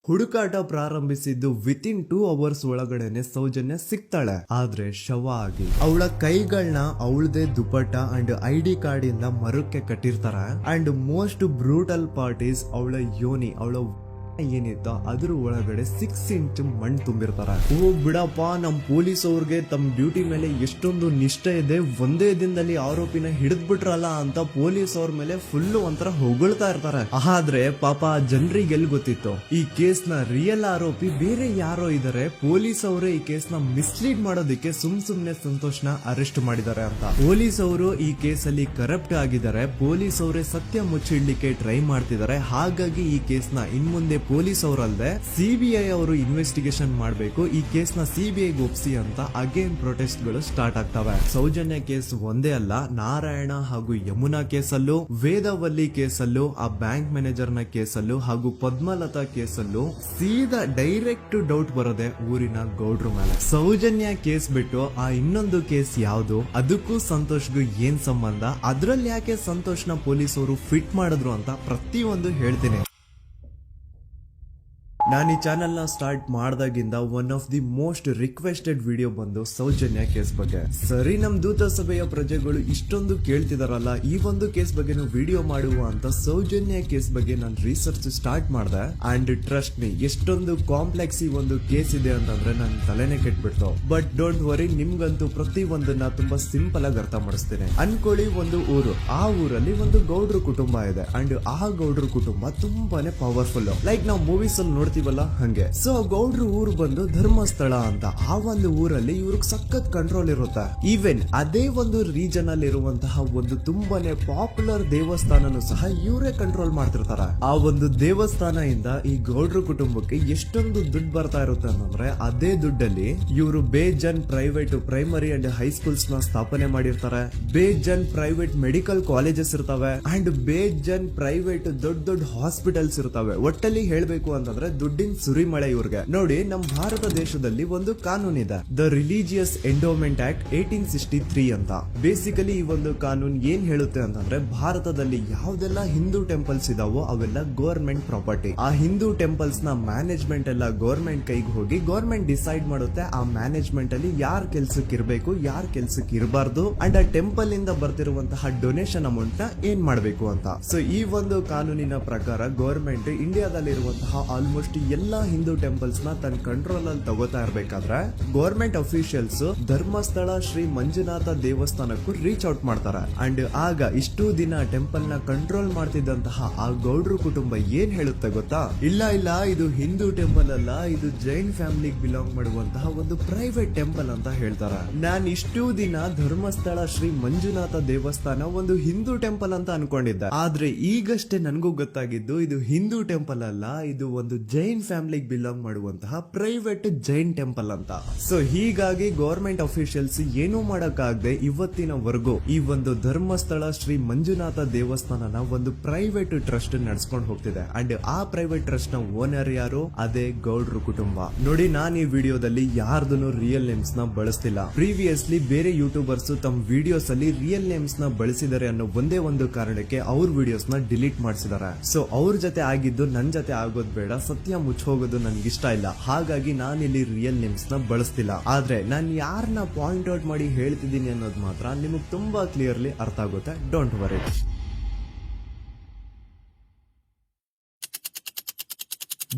ಹುಡುಕಾಟ ಪ್ರಾರಂಭಿಸಿದ್ದು within 2 hours ಒಳಗಡೆನೆ ಸೌಜನ್ಯ ಸಿಗ್ತಾಳೆ, ಆದ್ರೆ ಶವ ಆಗಿ. ಅವಳ ಕೈಗಳನ್ನ ಅವಳದೇ ದುಪಟ್ಟ ಅಂಡ್ ID ಕಾರ್ಡ್ ಇಂದ ಮರಕ್ಕೆ ಕಟ್ಟಿರ್ತಾರೆ. And most brutal part is ಅವಳ ಯೋನಿ, ಅವಳ ಏನಿತ್ತ ಅದ್ರ ಒಳಗಡೆ 6 ಇಂಚ್ ಮಣ್ಣು ತುಂಬಿರ್ತಾರ. ಓ ಬಿಡಪ್ಪ, ನಮ್ ಪೊಲೀಸ್ ಅವ್ರಿಗೆ ತಮ್ಮ ಡ್ಯೂಟಿ ಮೇಲೆ ಎಷ್ಟೊಂದು ನಿಷ್ಠೆ ಇದೆ, ಒಂದೇ ದಿನದಲ್ಲಿ ಆರೋಪಿನ ಹಿಡಿದ್ಬಿಟ್ರಲ್ಲ ಅಂತ ಪೊಲೀಸ್ ಅವ್ರ ಮೇಲೆ ಫುಲ್ ಒಂಥರ ಹೊಗಳ್ತಾ ಇರ್ತಾರೆ. ಆದ್ರೆ ಪಾಪ ಜನರಿಗೆ ಎಲ್ಲಿ ಗೊತ್ತಿತ್ತು ಈ ಕೇಸ್ ನ ರಿಯಲ್ ಆರೋಪಿ ಬೇರೆ ಯಾರೋ ಇದಾರೆ, ಪೊಲೀಸ್ ಅವರೇ ಈ ಕೇಸ್ ನ ಮಿಸ್ಲೀಡ್ ಮಾಡೋದಕ್ಕೆ ಸುಮ್ನೆ ಸಂತೋಷ್ನ ಅರೆಸ್ಟ್ ಮಾಡಿದ್ದಾರೆ ಅಂತ. ಪೊಲೀಸ್ ಅವರು ಈ ಕೇಸ್ ಅಲ್ಲಿ ಕರಪ್ಟ್ ಆಗಿದ್ದಾರೆ, ಪೊಲೀಸ್ ಅವರೇ ಸತ್ಯ ಮುಚ್ಚಿಡ್ಲಿಕ್ಕೆ ಟ್ರೈ ಮಾಡ್ತಿದ್ದಾರೆ. ಹಾಗಾಗಿ ಈ ಕೇಸ್ ನ ಇನ್ಮುಂದೆ ಪೊಲೀಸ್ ಅವರಲ್ಲದೆ CBI ಅವರು ಇನ್ವೆಸ್ಟಿಗೇಷನ್ ಮಾಡಬೇಕು, ಈ ಕೇಸ್ ನ CBI ಒಪ್ಸಿ ಅಂತ ಅಗೇನ್ ಪ್ರೊಟೆಸ್ಟ್ ಗಳು ಸ್ಟಾರ್ಟ್ ಆಗ್ತವೆ. ಸೌಜನ್ಯ ಕೇಸ್ ಒಂದೇ ಅಲ್ಲ, ನಾರಾಯಣ ಹಾಗೂ ಯಮುನಾ ಕೇಸಲ್ಲೂ, ವೇದವಲ್ಲಿ ಕೇಸಲ್ಲೂ, ಆ ಬ್ಯಾಂಕ್ ಮ್ಯಾನೇಜರ್ ನ ಕೇಸಲ್ಲೂ ಹಾಗೂ ಪದ್ಮಲತಾ ಕೇಸಲ್ಲೂ ಸೀದಾ ಡೈರೆಕ್ಟ್ ಡೌಟ್ ಬರೋದೆ ಊರಿನ ಗೌಡ್ರ ಮೇಲೆ. ಸೌಜನ್ಯ ಕೇಸ್ ಬಿಟ್ಟು ಆ ಇನ್ನೊಂದು ಕೇಸ್ ಯಾವುದು, ಅದಕ್ಕೂ ಸಂತೋಷ್ಗೂ ಏನ್ ಸಂಬಂಧ, ಅದ್ರಲ್ಲಿ ಯಾಕೆ ಸಂತೋಷ್ನ ಪೊಲೀಸ್ ಅವರು ಫಿಟ್ ಮಾಡಿದ್ರು ಅಂತ ಪ್ರತಿಯೊಂದು ಹೇಳ್ತೀನಿ. ನಾನು ಈ ಚಾನೆಲ್ ನ ಸ್ಟಾರ್ಟ್ ಮಾಡಿದಾಗಿಂದ one of the most requested video ಬಂದು ಸೌಜನ್ಯ ಕೇಸ್ ಬಗ್ಗೆ. ಸರಿ, ನಮ್ ದೂತ ಸಭೆಯ ಪ್ರಜೆಗಳು ಇಷ್ಟೊಂದು ಕೇಳ್ತಿದಾರಲ್ಲ, ಈ ಒಂದು ಕೇಸ್ ಬಗ್ಗೆ ವಿಡಿಯೋ ಮಾಡುವ ಅಂತ ಸೌಜನ್ಯ ಕೇಸ್ ಬಗ್ಗೆ ನಾನು ರಿಸರ್ಚ್ ಸ್ಟಾರ್ಟ್ ಮಾಡಿದೆ. ಅಂಡ್ ಟ್ರಸ್ಟ್ ಮೀ, ಎಷ್ಟೊಂದು ಕಾಂಪ್ಲೆಕ್ಸ್ ಈ ಒಂದು ಕೇಸ್ ಇದೆ ಅಂತಂದ್ರೆ ನನ್ ತಲೆನೇ ಕೆಟ್ಬಿಡ್ತು. ಬಟ್ ಡೋಂಟ್ ವರಿ, ನಿಮ್ಗಂತೂ ಪ್ರತಿ ಒಂದನ್ನ ತುಂಬಾ ಸಿಂಪಲ್ ಆಗಿ ಅರ್ಥ ಮಾಡಿಸ್ತೇನೆ. ಅನ್ಕೊಳ್ಳಿ, ಒಂದು ಊರು, ಆ ಊರಲ್ಲಿ ಒಂದು ಗೌಡ್ರ ಕುಟುಂಬ ಇದೆ. ಅಂಡ್ ಆ ಗೌಡ್ರ ಕುಟುಂಬ ತುಂಬಾನೇ ಪವರ್ಫುಲ್, ಲೈಕ್ ನಾವು ಮೂವೀಸ್ ಅಲ್ಲಿ ನೋಡ್ತೀವಿ ಹಂಗೆ. ಸೊ ಗೌಡ್ರು ಊರು ಬಂದು ಧರ್ಮಸ್ಥಳ ಅಂತ. ಆ ಒಂದು ಊರಲ್ಲಿ ಇವ್ರಿಗೆ ಸಖತ್ ಕಂಟ್ರೋಲ್ ಇರುತ್ತೆ. ಈವನ್ ಅದೇ ಒಂದು ರೀಜನ್ ಅಲ್ಲಿ ಇರುವಂತಹ ಒಂದು ತುಂಬಾನೇ ಪಾಪ್ಯುಲರ್ ದೇವಸ್ಥಾನನು ಸಹ ಇವರೇ ಕಂಟ್ರೋಲ್ ಮಾಡ್ತಿರ್ತಾರ. ಆ ಒಂದು ದೇವಸ್ಥಾನ ಇಂದ ಈ ಗೌಡ್ರ ಕುಟುಂಬಕ್ಕೆ ಎಷ್ಟೊಂದು ದುಡ್ಡು ಬರ್ತಾ ಇರುತ್ತೆ ಅಂತಂದ್ರೆ, ಅದೇ ದುಡ್ಡಲ್ಲಿ ಇವರು ಬೇಜನ್ ಪ್ರೈವೇಟ್ ಪ್ರೈಮರಿ ಅಂಡ್ ಹೈಸ್ಕೂಲ್ಸ್ ನ ಸ್ಥಾಪನೆ ಮಾಡಿರ್ತಾರೆ, ಬೇಜನ್ ಪ್ರೈವೇಟ್ ಮೆಡಿಕಲ್ ಕಾಲೇಜಸ್ ಇರ್ತವೆ, ಅಂಡ್ ಬೇಜನ್ ಪ್ರೈವೇಟ್ ದೊಡ್ಡ ದೊಡ್ಡ ಹಾಸ್ಪಿಟಲ್ಸ್ ಇರ್ತವೆ. ಒಟ್ಟಲ್ಲಿ ಹೇಳ್ಬೇಕು ಅಂತಂದ್ರೆ ದುಡ್ಡಿನ ಸುರಿಮಳೆ ಇವ್ರಿಗೆ. ನೋಡಿ, ನಮ್ಮ ಭಾರತ ದೇಶದಲ್ಲಿ ಒಂದು ಕಾನೂನಿದೆ, ದ ರಿಲಿಜಿಯಸ್ ಎಂಡೋಮೆಂಟ್ ಆಕ್ಟ್ 1863 ಅಂತ. ಬೇಸಿಕಲಿ ಈ ಒಂದು ಕಾನೂನ್ ಏನ್ ಹೇಳುತ್ತೆ ಅಂತಂದ್ರೆ, ಭಾರತದಲ್ಲಿ ಯಾವ್ದೆಲ್ಲ ಹಿಂದೂ ಟೆಂಪಲ್ಸ್ ಇದಾವೋ ಅವೆಲ್ಲ ಗವರ್ಮೆಂಟ್ ಪ್ರಾಪರ್ಟಿ. ಆ ಹಿಂದೂ ಟೆಂಪಲ್ಸ್ ನ ಮ್ಯಾನೇಜ್ಮೆಂಟ್ ಎಲ್ಲ ಗವರ್ಮೆಂಟ್ ಕೈಗೆ ಹೋಗಿ ಗವರ್ಮೆಂಟ್ ಡಿಸೈಡ್ ಮಾಡುತ್ತೆ ಆ ಮ್ಯಾನೇಜ್ಮೆಂಟ್ ಅಲ್ಲಿ ಯಾರ್ ಕೆಲ್ಸಕ್ಕೆ ಇರಬೇಕು, ಯಾರ್ ಕೆಲ್ಸಕ್ಕೆ ಇರಬಾರ್ದು, ಅಂಡ್ ಆ ಟೆಂಪಲ್ ಇಂದ ಬರ್ತಿರುವಂತಹ ಡೊನೇಷನ್ ಅಮೌಂಟ್ ನ ಏನ್ ಮಾಡಬೇಕು ಅಂತ. ಸೊ ಈ ಒಂದು ಕಾನೂನಿನ ಪ್ರಕಾರ ಗವರ್ಮೆಂಟ್ ಇಂಡಿಯಾದಲ್ಲಿ ಇರುವಂತಹ ಆಲ್ಮೋಸ್ಟ್ ಎಲ್ಲಾ ಹಿಂದೂ ಟೆಂಪಲ್ಸ್ ನ ತನ್ನ ಕಂಟ್ರೋಲ್ ಅಲ್ಲಿ ತಗೋತಾ ಇರ್ಬೇಕಾದ್ರೆ ಗವರ್ಮೆಂಟ್ ಅಫಿಷಿಯಲ್ಸ್ ಧರ್ಮಸ್ಥಳ ಶ್ರೀ ಮಂಜುನಾಥ ದೇವಸ್ಥಾನಕ್ಕೂ ರೀಚ್ ಔಟ್ ಮಾಡ್ತಾರೆ. ಅಂಡ್ ಆಗ ಇಷ್ಟು ದಿನ ಟೆಂಪಲ್ ನ ಕಂಟ್ರೋಲ್ ಮಾಡ್ತಿದ್ದಂತಹ ಆ ಗೌಡ್ರ ಕುಟುಂಬ ಏನ್ ಹೇಳುತ್ತೆ ಗೊತ್ತಾ, ಇಲ್ಲ ಇಲ್ಲ, ಇದು ಹಿಂದೂ ಟೆಂಪಲ್ ಅಲ್ಲ, ಇದು ಜೈನ್ ಫ್ಯಾಮಿಲಿಗೆ ಬಿಲಾಂಗ್ ಮಾಡುವಂತಹ ಒಂದು ಪ್ರೈವೇಟ್ ಟೆಂಪಲ್ ಅಂತ ಹೇಳ್ತಾರೆ. ನಾನ್ ಇಷ್ಟು ದಿನ ಧರ್ಮಸ್ಥಳ ಶ್ರೀ ಮಂಜುನಾಥ ದೇವಸ್ಥಾನ ಒಂದು ಹಿಂದೂ ಟೆಂಪಲ್ ಅಂತ ಅನ್ಕೊಂಡಿದ್ದೆ, ಆದ್ರೆ ಈಗಷ್ಟೇ ನನಗೂ ಗೊತ್ತಾಗಿದ್ದು ಇದು ಹಿಂದೂ ಟೆಂಪಲ್ ಅಲ್ಲ, ಇದು ಒಂದು ಜೈನ್ ಫ್ಯಾಮಿಲಿಗೆ ಬಿಲಾಂಗ್ ಮಾಡುವಂತಹ ಪ್ರೈವೇಟ್ ಜೈನ್ ಟೆಂಪಲ್ ಅಂತ. ಸೊ ಹೀಗಾಗಿ ಗವರ್ಮೆಂಟ್ ಅಫಿಷಿಯಲ್ಸ್ ಏನೂ ಮಾಡಕ್ಕಾಗದೆ ಇವತ್ತಿನವರೆಗೂ ಈ ಒಂದು ಧರ್ಮಸ್ಥಳ ಶ್ರೀ ಮಂಜುನಾಥ ದೇವಸ್ಥಾನನ ಒಂದು ಪ್ರೈವೇಟ್ ಟ್ರಸ್ಟ್ ನಡೆಸ್ಕೊಂಡು ಹೋಗ್ತಿದೆ. ಅಂಡ್ ಆ ಪ್ರೈವೇಟ್ ಟ್ರಸ್ಟ್ ನ ಓನರ್ ಯಾರು, ಅದೇ ಗೌಡ್ರ ಕುಟುಂಬ. ನೋಡಿ, ನಾನು ಈ ವಿಡಿಯೋದಲ್ಲಿ ಯಾರ್ದನ್ನು ರಿಯಲ್ ನೇಮ್ಸ್ ನ ಬಳಸ್ತಿಲ್ಲ. ಪ್ರೀವಿಯಸ್ಲಿ ಬೇರೆ ಯೂಟ್ಯೂಬರ್ಸ್ ತಮ್ಮ ವಿಡಿಯೋಸ್ ಅಲ್ಲಿ ರಿಯಲ್ ನೇಮ್ಸ್ ನ ಬಳಸಿದ್ದಾರೆ ಅನ್ನೋ ಒಂದೇ ಒಂದು ಕಾರಣಕ್ಕೆ ಅವ್ರ ವಿಡಿಯೋಸ್ ನ ಡಿಲೀಟ್ ಮಾಡಿಸಿದ್ದಾರೆ. ಸೊ ಅವ್ರ ಜೊತೆ ಆಗಿದ್ದು ನನ್ ಜೊತೆ ಆಗೋದ್ ಬೇಡ, ಸತ್ಯ ಮುಚ್ಚೋಗೋದು ನನ್ಗಿಷ್ಟ ಇಲ್ಲ. ಹಾಗಾಗಿ ನಾನಿಲ್ಲಿ ರಿಯಲ್ ನೇಮ್ಸ್ ನ ಬಳಸ್ತಿಲ್ಲ. ಆದ್ರೆ ನಾನು ಯಾರನ್ನ ಪಾಯಿಂಟ್ ಔಟ್ ಮಾಡಿ ಹೇಳ್ತಿದ್ದೀನಿ ಅನ್ನೋದು ಮಾತ್ರ ನಿಮಗೆ ತುಂಬಾ ಕ್ಲಿಯರ್ಲಿ ಅರ್ಥ ಆಗುತ್ತೆ. Don't worry.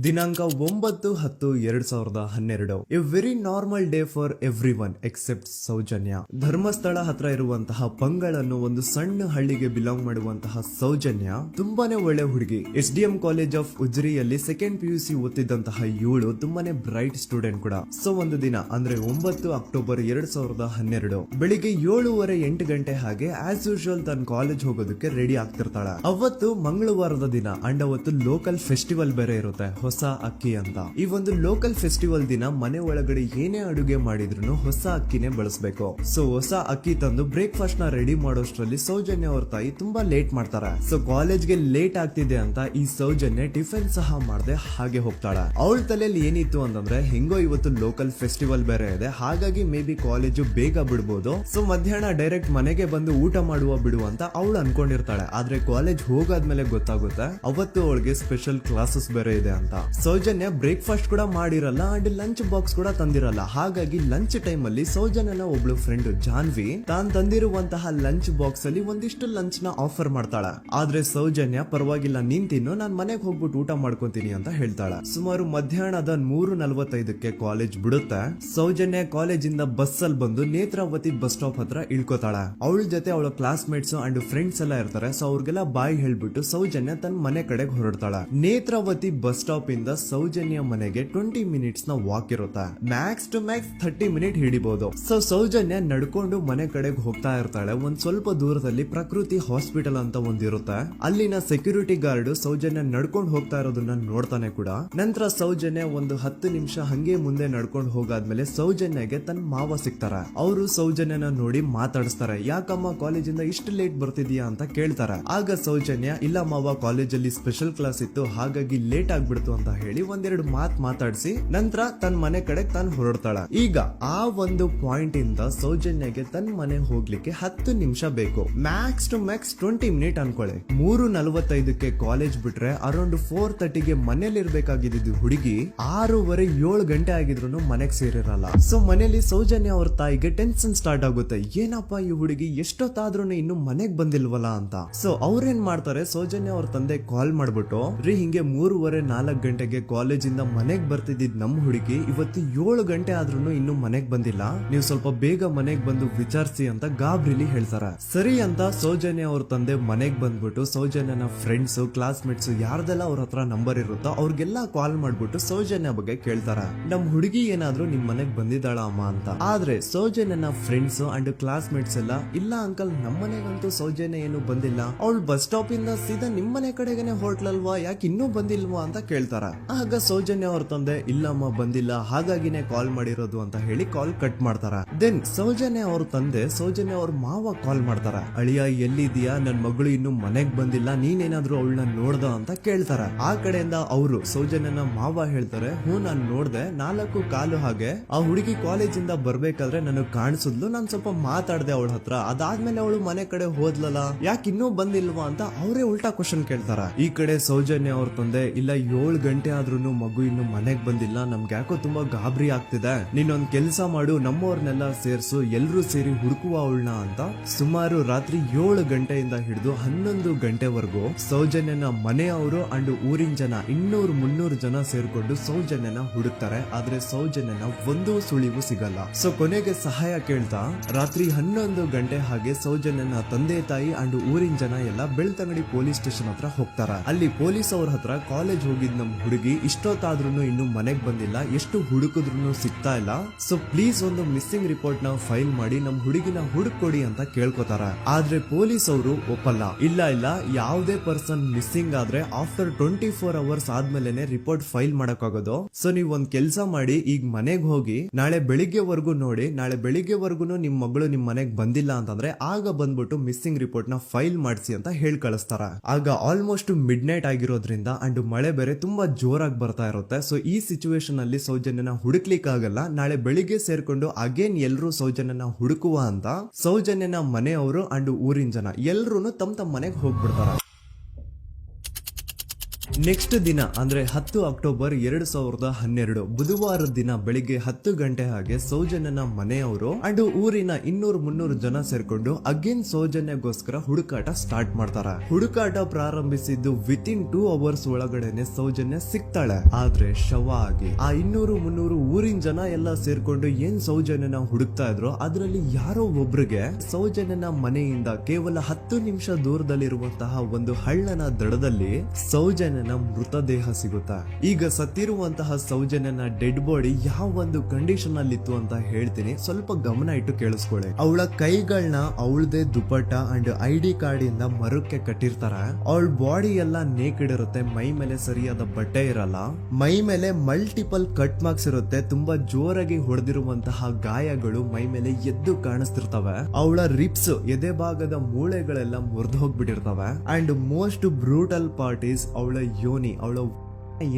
ದಿನಾಂಕ 9/10/2012. A very normal day for everyone except Soujanya. Dharmasthala ಹತ್ರ ಇರುವಂತಹ ಪಂಗಳ್ ಅನ್ನೋ ಒಂದು ಸಣ್ಣ ಹಳ್ಳಿಗೆ ಬಿಲಾಂಗ್ ಮಾಡುವಂತಹ ಸೌಜನ್ಯ ತುಂಬಾನೇ ಒಳ್ಳೆ ಹುಡುಗಿ. SDM ಕಾಲೇಜ್ ಆಫ್ ಉಜ್ರಿಯಲ್ಲಿ 2nd PUC ಓದ್ತಿದ್ದಂತಹ ಇವಳು ತುಂಬಾನೇ ಬ್ರೈಟ್ ಸ್ಟೂಡೆಂಟ್ ಕೂಡ. ಸೊ ಒಂದು ದಿನ ಅಂದ್ರೆ 9 ಅಕ್ಟೋಬರ್ 2012 ಬೆಳಿಗ್ಗೆ 7:30-8 ಗಂಟೆ ಹಾಗೆ ಆಸ್ ಯೂಶುವಲ್ ತನ್ನ ಕಾಲೇಜ್ ಹೋಗೋದಕ್ಕೆ ರೆಡಿ ಆಗ್ತಿರ್ತಾಳೆ. ಅವತ್ತು ಮಂಗಳವಾರದ ದಿನ ಅಂಡ್ ಅವತ್ತು ಲೋಕಲ್ ಫೆಸ್ಟಿವಲ್ ಬೇರೆ ಇರುತ್ತೆ, ಹೊಸ ಅಕ್ಕಿ ಅಂತ. ಈ ಒಂದು ಲೋಕಲ್ ಫೆಸ್ಟಿವಲ್ ದಿನ ಮನೆ ಒಳಗಡೆ ಏನೇ ಅಡುಗೆ ಮಾಡಿದ್ರು ಹೊಸ ಅಕ್ಕಿನೇ ಬಳಸಬೇಕು. ಸೊ ಹೊಸ ಅಕ್ಕಿ ತಂದು ಬ್ರೇಕ್ಫಾಸ್ಟ್ ನ ರೆಡಿ ಮಾಡೋಷ್ಟ್ರಲ್ಲಿ ಸೌಜನ್ಯ ಅವ್ರ ತಾಯಿ ತುಂಬಾ ಲೇಟ್ ಮಾಡ್ತಾರೆ. ಸೊ ಕಾಲೇಜ್ಗೆ ಲೇಟ್ ಆಗ್ತಿದೆ ಅಂತ ಈ ಸೌಜನ್ಯ ಟಿಫಿನ್ ಸಹ ಮಾಡದೆ ಹಾಗೆ ಹೋಗ್ತಾಳೆ. ಅವಳ ತಲೆಯಲ್ಲಿ ಏನಿತ್ತು ಅಂತಂದ್ರೆ, ಹೆಂಗೋ ಇವತ್ತು ಲೋಕಲ್ ಫೆಸ್ಟಿವಲ್ ಬೇರೆ ಇದೆ, ಹಾಗಾಗಿ ಮೇ ಬಿ ಕಾಲೇಜು ಬೇಗ ಬಿಡ್ಬೋದು, ಸೊ ಮಧ್ಯಾಹ್ನ ಡೈರೆಕ್ಟ್ ಮನೆಗೆ ಬಂದು ಊಟ ಮಾಡುವ ಬಿಡು ಅಂತ ಅವಳು ಅನ್ಕೊಂಡಿರ್ತಾಳೆ. ಆದ್ರೆ ಕಾಲೇಜ್ ಹೋಗಾದ್ಮೇಲೆ ಗೊತ್ತಾಗುತ್ತೆ ಅವತ್ತು ಅವಳಿಗೆ ಸ್ಪೆಷಲ್ ಕ್ಲಾಸಸ್ ಬೇರೆ ಇದೆ ಅಂತ. ಸೌಜನ್ಯ ಬ್ರೇಕ್ಫಾಸ್ಟ್ ಕೂಡ ಮಾಡಿರಲ್ಲ ಅಂಡ್ ಲಂಚ್ ಬಾಕ್ಸ್ ಕೂಡ ತಂದಿರಲ್ಲ. ಹಾಗಾಗಿ ಲಂಚ್ ಟೈಮ್ ಅಲ್ಲಿ ಸೌಜನ್ಯನ ಒಬ್ಳು ಫ್ರೆಂಡ್ ಜಾನ್ವಿ ತಾನ್ ತಂದಿರುವಂತಹ ಲಂಚ್ ಬಾಕ್ಸ್ ಅಲ್ಲಿ ಒಂದಿಷ್ಟು ಲಂಚ್ ನ ಆಫರ್ ಮಾಡ್ತಾಳ. ಆದ್ರೆ ಸೌಜನ್ಯ ಪರವಾಗಿಲ್ಲ ನೀನ್ ತಿನ್ನು, ನಾನ್ ಮನೆಗೆ ಹೋಗ್ಬಿಟ್ಟು ಊಟ ಮಾಡ್ಕೊಂತೀನಿ ಅಂತ ಹೇಳ್ತಾಳ. ಸುಮಾರು ಮಧ್ಯಾಹ್ನದ 3:45ಕ್ಕೆ ಕಾಲೇಜ್ ಬಿಡುತ್ತೆ. ಸೌಜನ್ಯ ಕಾಲೇಜ್ ಇಂದ ಬಸ್ ಅಲ್ಲಿ ಬಂದು ನೇತ್ರಾವತಿ ಬಸ್ ಸ್ಟಾಪ್ ಹತ್ರ ಇಳ್ಕೋತಾಳ. ಅವಳ ಜೊತೆ ಅವಳ ಕ್ಲಾಸ್ ಮೇಟ್ಸ್ ಅಂಡ್ ಫ್ರೆಂಡ್ಸ್ ಎಲ್ಲ ಇರ್ತಾರೆ. ಸೊ ಅವ್ರಿಗೆಲ್ಲ ಬಾಯ್ ಹೇಳ್ಬಿಟ್ಟು ಸೌಜನ್ಯ ತನ್ನ ಮನೆ ಕಡೆಗೆ ಹೊರಡ್ತಾಳ. ನೇತ್ರಾವತಿ ಬಸ್ ಸ್ಟಾಪ್ ಇಂದ ಸೌಜನ್ಯ ಮನೆಗೆ 20 ಮಿನಿಟ್ಸ್ ನ ವಾಕ್ ಇರುತ್ತೆ. ಮ್ಯಾಕ್ಸ್ ಟು ಮ್ಯಾಕ್ಸ್ 30 ಮಿನಿಟ್ ಹಿಡಿಬಹುದು. ಸೊ ಸೌಜನ್ಯ ನಡ್ಕೊಂಡು ಮನೆ ಕಡೆಗೆ ಹೋಗ್ತಾ ಇರ್ತಾಳೆ. ಒಂದ್ ಸ್ವಲ್ಪ ದೂರದಲ್ಲಿ ಪ್ರಕೃತಿ ಹಾಸ್ಪಿಟಲ್ ಅಂತ ಒಂದಿರುತ್ತೆ. ಅಲ್ಲಿನ ಸೆಕ್ಯೂರಿಟಿ ಗಾರ್ಡ್ ಸೌಜನ್ಯ ನಡ್ಕೊಂಡು ಹೋಗ್ತಾ ಇರೋದನ್ನ ನೋಡ್ತಾನೆ ಕೂಡ. ನಂತರ ಸೌಜನ್ಯ ಒಂದು 10 ನಿಮಿಷ ಹಂಗೆ ಮುಂದೆ ನಡ್ಕೊಂಡು ಹೋಗಾದ್ಮೇಲೆ ಸೌಜನ್ಯಗೆ ತನ್ನ ಮಾವ ಸಿಗ್ತಾರ. ಅವರು ಸೌಜನ್ಯನ ನೋಡಿ ಮಾತಾಡಿಸ್ತಾರೆ. ಯಾಕಮ್ಮ ಕಾಲೇಜಿಂದ ಇಷ್ಟು ಲೇಟ್ ಬರ್ತಿದ್ಯಾ ಅಂತ ಕೇಳ್ತಾರ. ಆಗ ಸೌಜನ್ಯ ಇಲ್ಲ ಮಾವ, ಕಾಲೇಜಲ್ಲಿ ಸ್ಪೆಷಲ್ ಕ್ಲಾಸ್ ಇತ್ತು ಹಾಗಾಗಿ ಲೇಟ್ ಆಗ್ಬಿಡ್ತು ಅಂತ ಹೇಳಿ ಒಂದೆರಡು ಮಾತಾಡಿಸಿ ನಂತರ ತನ್ನ ಮನೆ ಕಡೆ ತಾನು ಹೊರಡ್ತಾಳ. ಈಗ ಆ ಒಂದು ಪಾಯಿಂಟ್ ಇಂದ ಸೌಜನ್ಯಗೆ ತನ್ನ ಮನೆ ಹೋಗ್ಲಿಕ್ಕೆ 10 ನಿಮಿಷ ಬೇಕು. ಮ್ಯಾಕ್ಸ್ ಟು ಮ್ಯಾಕ್ಸ್ 20 ಮಿನಿಟ್ ಅನ್ಕೊಳ್ಳಿ. 3:45ಕ್ಕೆ ಕಾಲೇಜ್ ಬಿಟ್ರೆ ಅರೌಂಡ್ 4:30ಗೆ ಮನೇಲಿ ಇರ್ಬೇಕಾಗಿದ್ದು ಹುಡುಗಿ 6:15 ಗಂಟೆ ಆಗಿದ್ರು ಮನೆಗ್ ಸೇರಿರಲ್ಲ. ಸೊ ಮನೇಲಿ ಸೌಜನ್ಯ ಅವ್ರ ತಾಯಿಗೆ ಟೆನ್ಷನ್ ಸ್ಟಾರ್ಟ್ ಆಗುತ್ತೆ. ಏನಪ್ಪಾ ಈ ಹುಡುಗಿ ಎಷ್ಟೊತ್ತಾದ್ರೂ ಇನ್ನು ಮನೆಗ್ ಬಂದಿಲ್ವಲ್ಲ ಅಂತ. ಸೊ ಅವ್ರೇನ್ ಮಾಡ್ತಾರೆ, ಸೌಜನ್ಯ ಅವ್ರ ತಂದೆ ಕಾಲ್ ಮಾಡ್ಬಿಟ್ಟು ರೀ ಹಿಂಗೆ 3:30-4 ಗಂಟೆಗೆ ಕಾಲೇಜ್ ಇಂದ ಮನೆಗ್ ಬರ್ತಿದ್ದಿದ್ ನಮ್ ಹುಡುಗಿ ಇವತ್ತು 7 ಗಂಟೆ ಆದ್ರೂ ಇನ್ನು ಮನೆಗ್ ಬಂದಿಲ್ಲ, ನೀವು ಸ್ವಲ್ಪ ಬೇಗ ಮನೆಗ್ ಬಂದು ವಿಚಾರಿಸಿ ಅಂತ ಗಾಬ್ರಿಲಿ ಹೇಳ್ತಾರೆ. ಸರಿ ಅಂತ ಸೌಜನ್ಯ ಅವ್ರ ತಂದೆ ಮನೆಗ್ ಬಂದ್ಬಿಟ್ಟು ಸೌಜನ್ಯನ ಫ್ರೆಂಡ್ಸ್ ಕ್ಲಾಸ್ ಮೇಟ್ಸ್ ಯಾರ್ದೆಲ್ಲ ಅವ್ರ ಹತ್ರ ನಂಬರ್ ಇರುತ್ತೋ ಅವ್ರಿಗೆಲ್ಲ ಕಾಲ್ ಮಾಡ್ಬಿಟ್ಟು ಸೌಜನ್ಯ ಬಗ್ಗೆ ಕೇಳ್ತಾರ. ನಮ್ ಹುಡುಗಿ ಏನಾದ್ರೂ ನಿಮ್ ಮನೆಗ್ ಬಂದಿದ್ದಾಳ ಅಮ್ಮ ಅಂತ. ಆದ್ರೆ ಸೌಜನ್ಯನ ಫ್ರೆಂಡ್ಸ್ ಅಂಡ್ ಕ್ಲಾಸ್ ಮೇಟ್ಸ್ ಎಲ್ಲ ಇಲ್ಲ ಅಂಕಲ್ ನಮ್ಮ ಮನೆಗಂತೂ ಸೌಜನ್ಯ ಏನು ಬಂದಿಲ್ಲ, ಅವಳು ಬಸ್ ಸ್ಟಾಪ್ ಇಂದ ಸೀದಾ ನಿಮ್ ಮನೆ ಕಡೆಗೇನೆ ಹೊರಟ್ಲಲ್ವಾ, ಯಾಕೆ ಇನ್ನೂ ಬಂದಿಲ್ವಾ ಅಂತ ಕೇಳ್ತಾರ. ಆಗ ಸೌಜನ್ಯ ಅವ್ರ ತಂದೆ ಇಲ್ಲಮ್ಮ ಬಂದಿಲ್ಲ ಹಾಗಾಗಿನೇ ಕಾಲ್ ಮಾಡಿರೋದು ಅಂತ ಹೇಳಿ ಕಾಲ್ ಕಟ್ ಮಾಡ್ತಾರ. ದೆನ್ ಸೌಜನ್ಯ ಅವ್ರ ತಂದೆ ಸೌಜನ್ಯ ಅವ್ರ ಮಾವ ಕಾಲ್ ಮಾಡ್ತಾರ. ಅಳಿಯ ಎಲ್ಲಿದ್ಯಾ, ನನ್ ಮಗಳು ಇನ್ನು ಮನೆಗ್ ಬಂದಿಲ್ಲ, ನೀನೇನಾದ್ರೂ ಅವಳನ್ನ ನೋಡ್ದ ಅಂತ ಕೇಳ್ತಾರ. ಆ ಕಡೆಯಿಂದ ಅವರು ಸೌಜನ್ಯನ ಮಾವ ಹೇಳ್ತಾರೆ, ಹ್ಞೂ ನಾನ್ ನೋಡ್ದೆ, 4:15 ಹಾಗೆ ಆ ಹುಡುಗಿ ಕಾಲೇಜ್ ಇಂದ ಬರ್ಬೇಕಾದ್ರೆ ನನಗ್ ಕಾಣಿಸಿದ್ಲು, ನಾನ್ ಸ್ವಲ್ಪ ಮಾತಾಡ್ದೆ ಅವಳ ಹತ್ರ, ಅದಾದ್ಮೇಲೆ ಅವಳು ಮನೆ ಕಡೆ ಹೋದ್ಲಲ್ಲ, ಯಾಕೆ ಇನ್ನೂ ಬಂದಿಲ್ವಾ ಅಂತ ಅವರೇ ಉಲ್ಟಾ ಕ್ವಶನ್ ಕೇಳ್ತಾರ. ಈ ಕಡೆ ಸೌಜನ್ಯ ಅವ್ರ ತಂದೆ ಇಲ್ಲ 7 ಗಂಟೆ ಆದ್ರೂ ಮಗು ಇನ್ನು ಮನೆಗ್ ಬಂದಿಲ್ಲ, ನಮ್ಗೆ ಯಾಕೋ ತುಂಬಾ ಗಾಬರಿ ಆಗ್ತಿದೆ, ನೀನೊಂದ್ ಕೆಲ್ಸ ಮಾಡು, ನಮ್ಮವ್ರನ್ನೆಲ್ಲ ಸೇರ್ಸು, ಎಲ್ರೂ ಸೇರಿ ಹುಡುಕುವ ಅವಳನ್ನ ಅಂತ ಸುಮಾರು ರಾತ್ರಿ 7 ಗಂಟೆಯಿಂದ ಹಿಡಿದು 11 ಗಂಟೆವರೆಗೂ ಸೌಜನ್ಯನ ಮನೆಯವರು ಅಂಡ್ ಊರಿನ ಜನ 200-300 ಜನ ಸೇರ್ಕೊಂಡು ಸೌಜನ್ಯನ ಹುಡುಕ್ತಾರೆ. ಆದ್ರೆ ಸೌಜನ್ಯನ ಒಂದು ಸುಳಿವು ಸಿಗಲ್ಲ. ಸೊ ಕೊನೆಗೆ ಸಹಾಯ ಕೇಳ್ತಾ ರಾತ್ರಿ 11 ಗಂಟೆ ಹಾಗೆ ಸೌಜನ್ಯನ ತಂದೆ ತಾಯಿ ಅಂಡ್ ಊರಿನ ಜನ ಎಲ್ಲ ಬೆಳ್ತಂಗಡಿ ಪೊಲೀಸ್ ಸ್ಟೇಷನ್ ಹತ್ರ ಹೋಗ್ತಾರ. ಅಲ್ಲಿ ಪೊಲೀಸ್ ಅವ್ರ ಹತ್ರ ಕಾಲೇಜ್ ಹೋಗಿದ್ ನಮ್ ಹುಡುಗಿ ಇಷ್ಟೊತ್ತಾದ್ರೂ ಇನ್ನು ಮನೆಗ್ ಬಂದಿಲ್ಲ, ಎಷ್ಟು ಹುಡುಕಿದ್ರು ಸಿಗ್ತಾ ಇಲ್ಲ, ಸೊ ಪ್ಲೀಸ್ ಒಂದು ಮಿಸ್ಸಿಂಗ್ ರಿಪೋರ್ಟ್ ನ ಫೈಲ್ ಮಾಡಿ ನಮ್ ಹುಡುಗಿನ ಹುಡುಕೊಡಿ ಅಂತ ಕೇಳ್ಕೊತಾರ. ಆದ್ರೆ ಪೊಲೀಸ್ ಅವರು ಒಪ್ಪಲ್ಲ. ಇಲ್ಲ ಯಾವುದೇ ಪರ್ಸನ್ ಮಿಸ್ಸಿಂಗ್ ಆದ್ರೆ ಆಫ್ಟರ್ 24 ಅವರ್ಸ್ ಆದ್ಮೇಲೆ ರಿಪೋರ್ಟ್ ಫೈಲ್ ಮಾಡಕ್ಕಾಗೋದು. ಸೊ ನೀವ್ ಒಂದ್ ಕೆಲ್ಸ ಮಾಡಿ, ಈಗ ಮನೆಗ್ ಹೋಗಿ ನಾಳೆ ಬೆಳಿಗ್ಗೆವರೆಗೂ ನೋಡಿ, ನಾಳೆ ಬೆಳಿಗ್ಗೆವರೆಗೂ ನಿಮ್ ಮಗಳು ನಿಮ್ ಮನೆಗ್ ಬಂದಿಲ್ಲ ಅಂತಂದ್ರೆ ಆಗ ಬಂದ್ಬಿಟ್ಟು ಮಿಸ್ಸಿಂಗ್ ರಿಪೋರ್ಟ್ ನ ಫೈಲ್ ಮಾಡಿಸಿ ಅಂತ ಹೇಳಿ ಕಳಿಸ್ತಾರ. ಆಗ ಆಲ್ಮೋಸ್ಟ್ ಮಿಡ್ ನೈಟ್ ಆಗಿರೋದ್ರಿಂದ ಅಂಡ್ ಮಳೆ ಬೇರೆ ತುಂಬಾ ಜೋರಾಗಿ ಬರ್ತಾ ಇರುತ್ತೆ. ಸೊ ಈ ಸಿಚುವೇಶನ್ ಅಲ್ಲಿ ಸೌಜನ್ಯನ ಹುಡುಕ್ಲಿಕ್ಕೆ ಆಗಲ್ಲ. ನಾಳೆ ಬೆಳಿಗ್ಗೆ ಸೇರ್ಕೊಂಡು ಅಗೇನ್ ಎಲ್ರು ಸೌಜನ್ಯನ ಹುಡುಕುವ ಅಂತ ಸೌಜನ್ಯನ ಮನೆಯವರು ಅಂಡ್ ಊರಿನ ಜನ ಎಲ್ರು ತಮ್ಮ ಮನೆಗೆ ಹೋಗ್ಬಿಡ್ತಾರ. ನೆಕ್ಸ್ಟ್ ದಿನ ಅಂದ್ರೆ 10 ಅಕ್ಟೋಬರ್ 2012 ಬುಧವಾರ ದಿನ ಬೆಳಿಗ್ಗೆ 10 ಗಂಟೆ ಹಾಗೆ ಸೌಜನ್ಯನ ಮನೆಯವರು ಅಂಡ್ ಊರಿನ 200-300 ಜನ ಸೇರ್ಕೊಂಡು ಅಗೇನ್ ಸೌಜನ್ಯಗೋಸ್ಕರ ಹುಡುಕಾಟ ಸ್ಟಾರ್ಟ್ ಮಾಡ್ತಾರ. ಹುಡುಕಾಟ ಪ್ರಾರಂಭಿಸಿದ್ದು ವಿತಿನ್ 2 ಅವರ್ಸ್ ಒಳಗಡೆನೆ ಸೌಜನ್ಯ ಸಿಗ್ತಾಳೆ. ಆದ್ರೆ ಶವ ಆಗಿ ಆ 200-300 ಊರಿನ ಜನ ಎಲ್ಲ ಸೇರ್ಕೊಂಡು ಏನ್ ಸೌಜನ್ಯನ ಹುಡುಕ್ತಾ ಇದ್ರು ಅದರಲ್ಲಿ ಯಾರೋ ಒಬ್ರಿಗೆ ಸೌಜನ್ಯನ ಮನೆಯಿಂದ ಕೇವಲ 10 ನಿಮಿಷ ದೂರದಲ್ಲಿರುವಂತಹ ಒಂದು ಹಳ್ಳನ ದಡದಲ್ಲಿ ಸೌಜನ್ಯನ ಮೃತದೇಹ ಸಿಗುತ್ತಾ. ಈಗ ಸತ್ತಿರುವಂತಹ ಸೌಜನ್ಯನ ಡೆಡ್ ಬಾಡಿ ಯಾವ ಒಂದು ಕಂಡೀಷನ್ ಅಲ್ಲಿ ಇತ್ತು ಅಂತ ಹೇಳ್ತೀನಿ, ಸ್ವಲ್ಪ ಗಮನ ಇಟ್ಟು ಕೇಳಿಸ್ಕೊಳ್ಳಿ. ಅವಳ ಕೈಗಳನ್ನ ಅವಳದೇ ದುಪಟ್ಟ ಅಂಡ್ ID ಕಾರ್ಡ್ ಇಂದ ಮರಕ್ಕೆ ಕಟ್ಟಿರ್ತಾರ. ಅವಳ ಬಾಡಿ ಎಲ್ಲ ನೇಕೆಡ್ ಇರುತ್ತೆ, ಮೈ ಮೇಲೆ ಸರಿಯಾದ ಬಟ್ಟೆ ಇರಲ್ಲ, ಮೈ ಮೇಲೆ ಮಲ್ಟಿಪಲ್ ಕಟ್ ಮಾರ್ಕ್ಸ್ ಇರುತ್ತೆ, ತುಂಬಾ ಜೋರಾಗಿ ಹೊಡೆದಿರುವಂತಹ ಗಾಯಗಳು ಮೈ ಮೇಲೆ ಎದ್ದು ಕಾಣಿಸ್ತಿರ್ತವೆ. ಅವಳ ರಿಪ್ಸ್ ಎದೆ ಭಾಗದ ಮೂಳೆಗಳೆಲ್ಲ ಮುರಿದು ಹೋಗ್ಬಿಟ್ಟಿರ್ತವೆ. And most brutal part is ಅವಳ ಯೋನಿ, ಅವಳ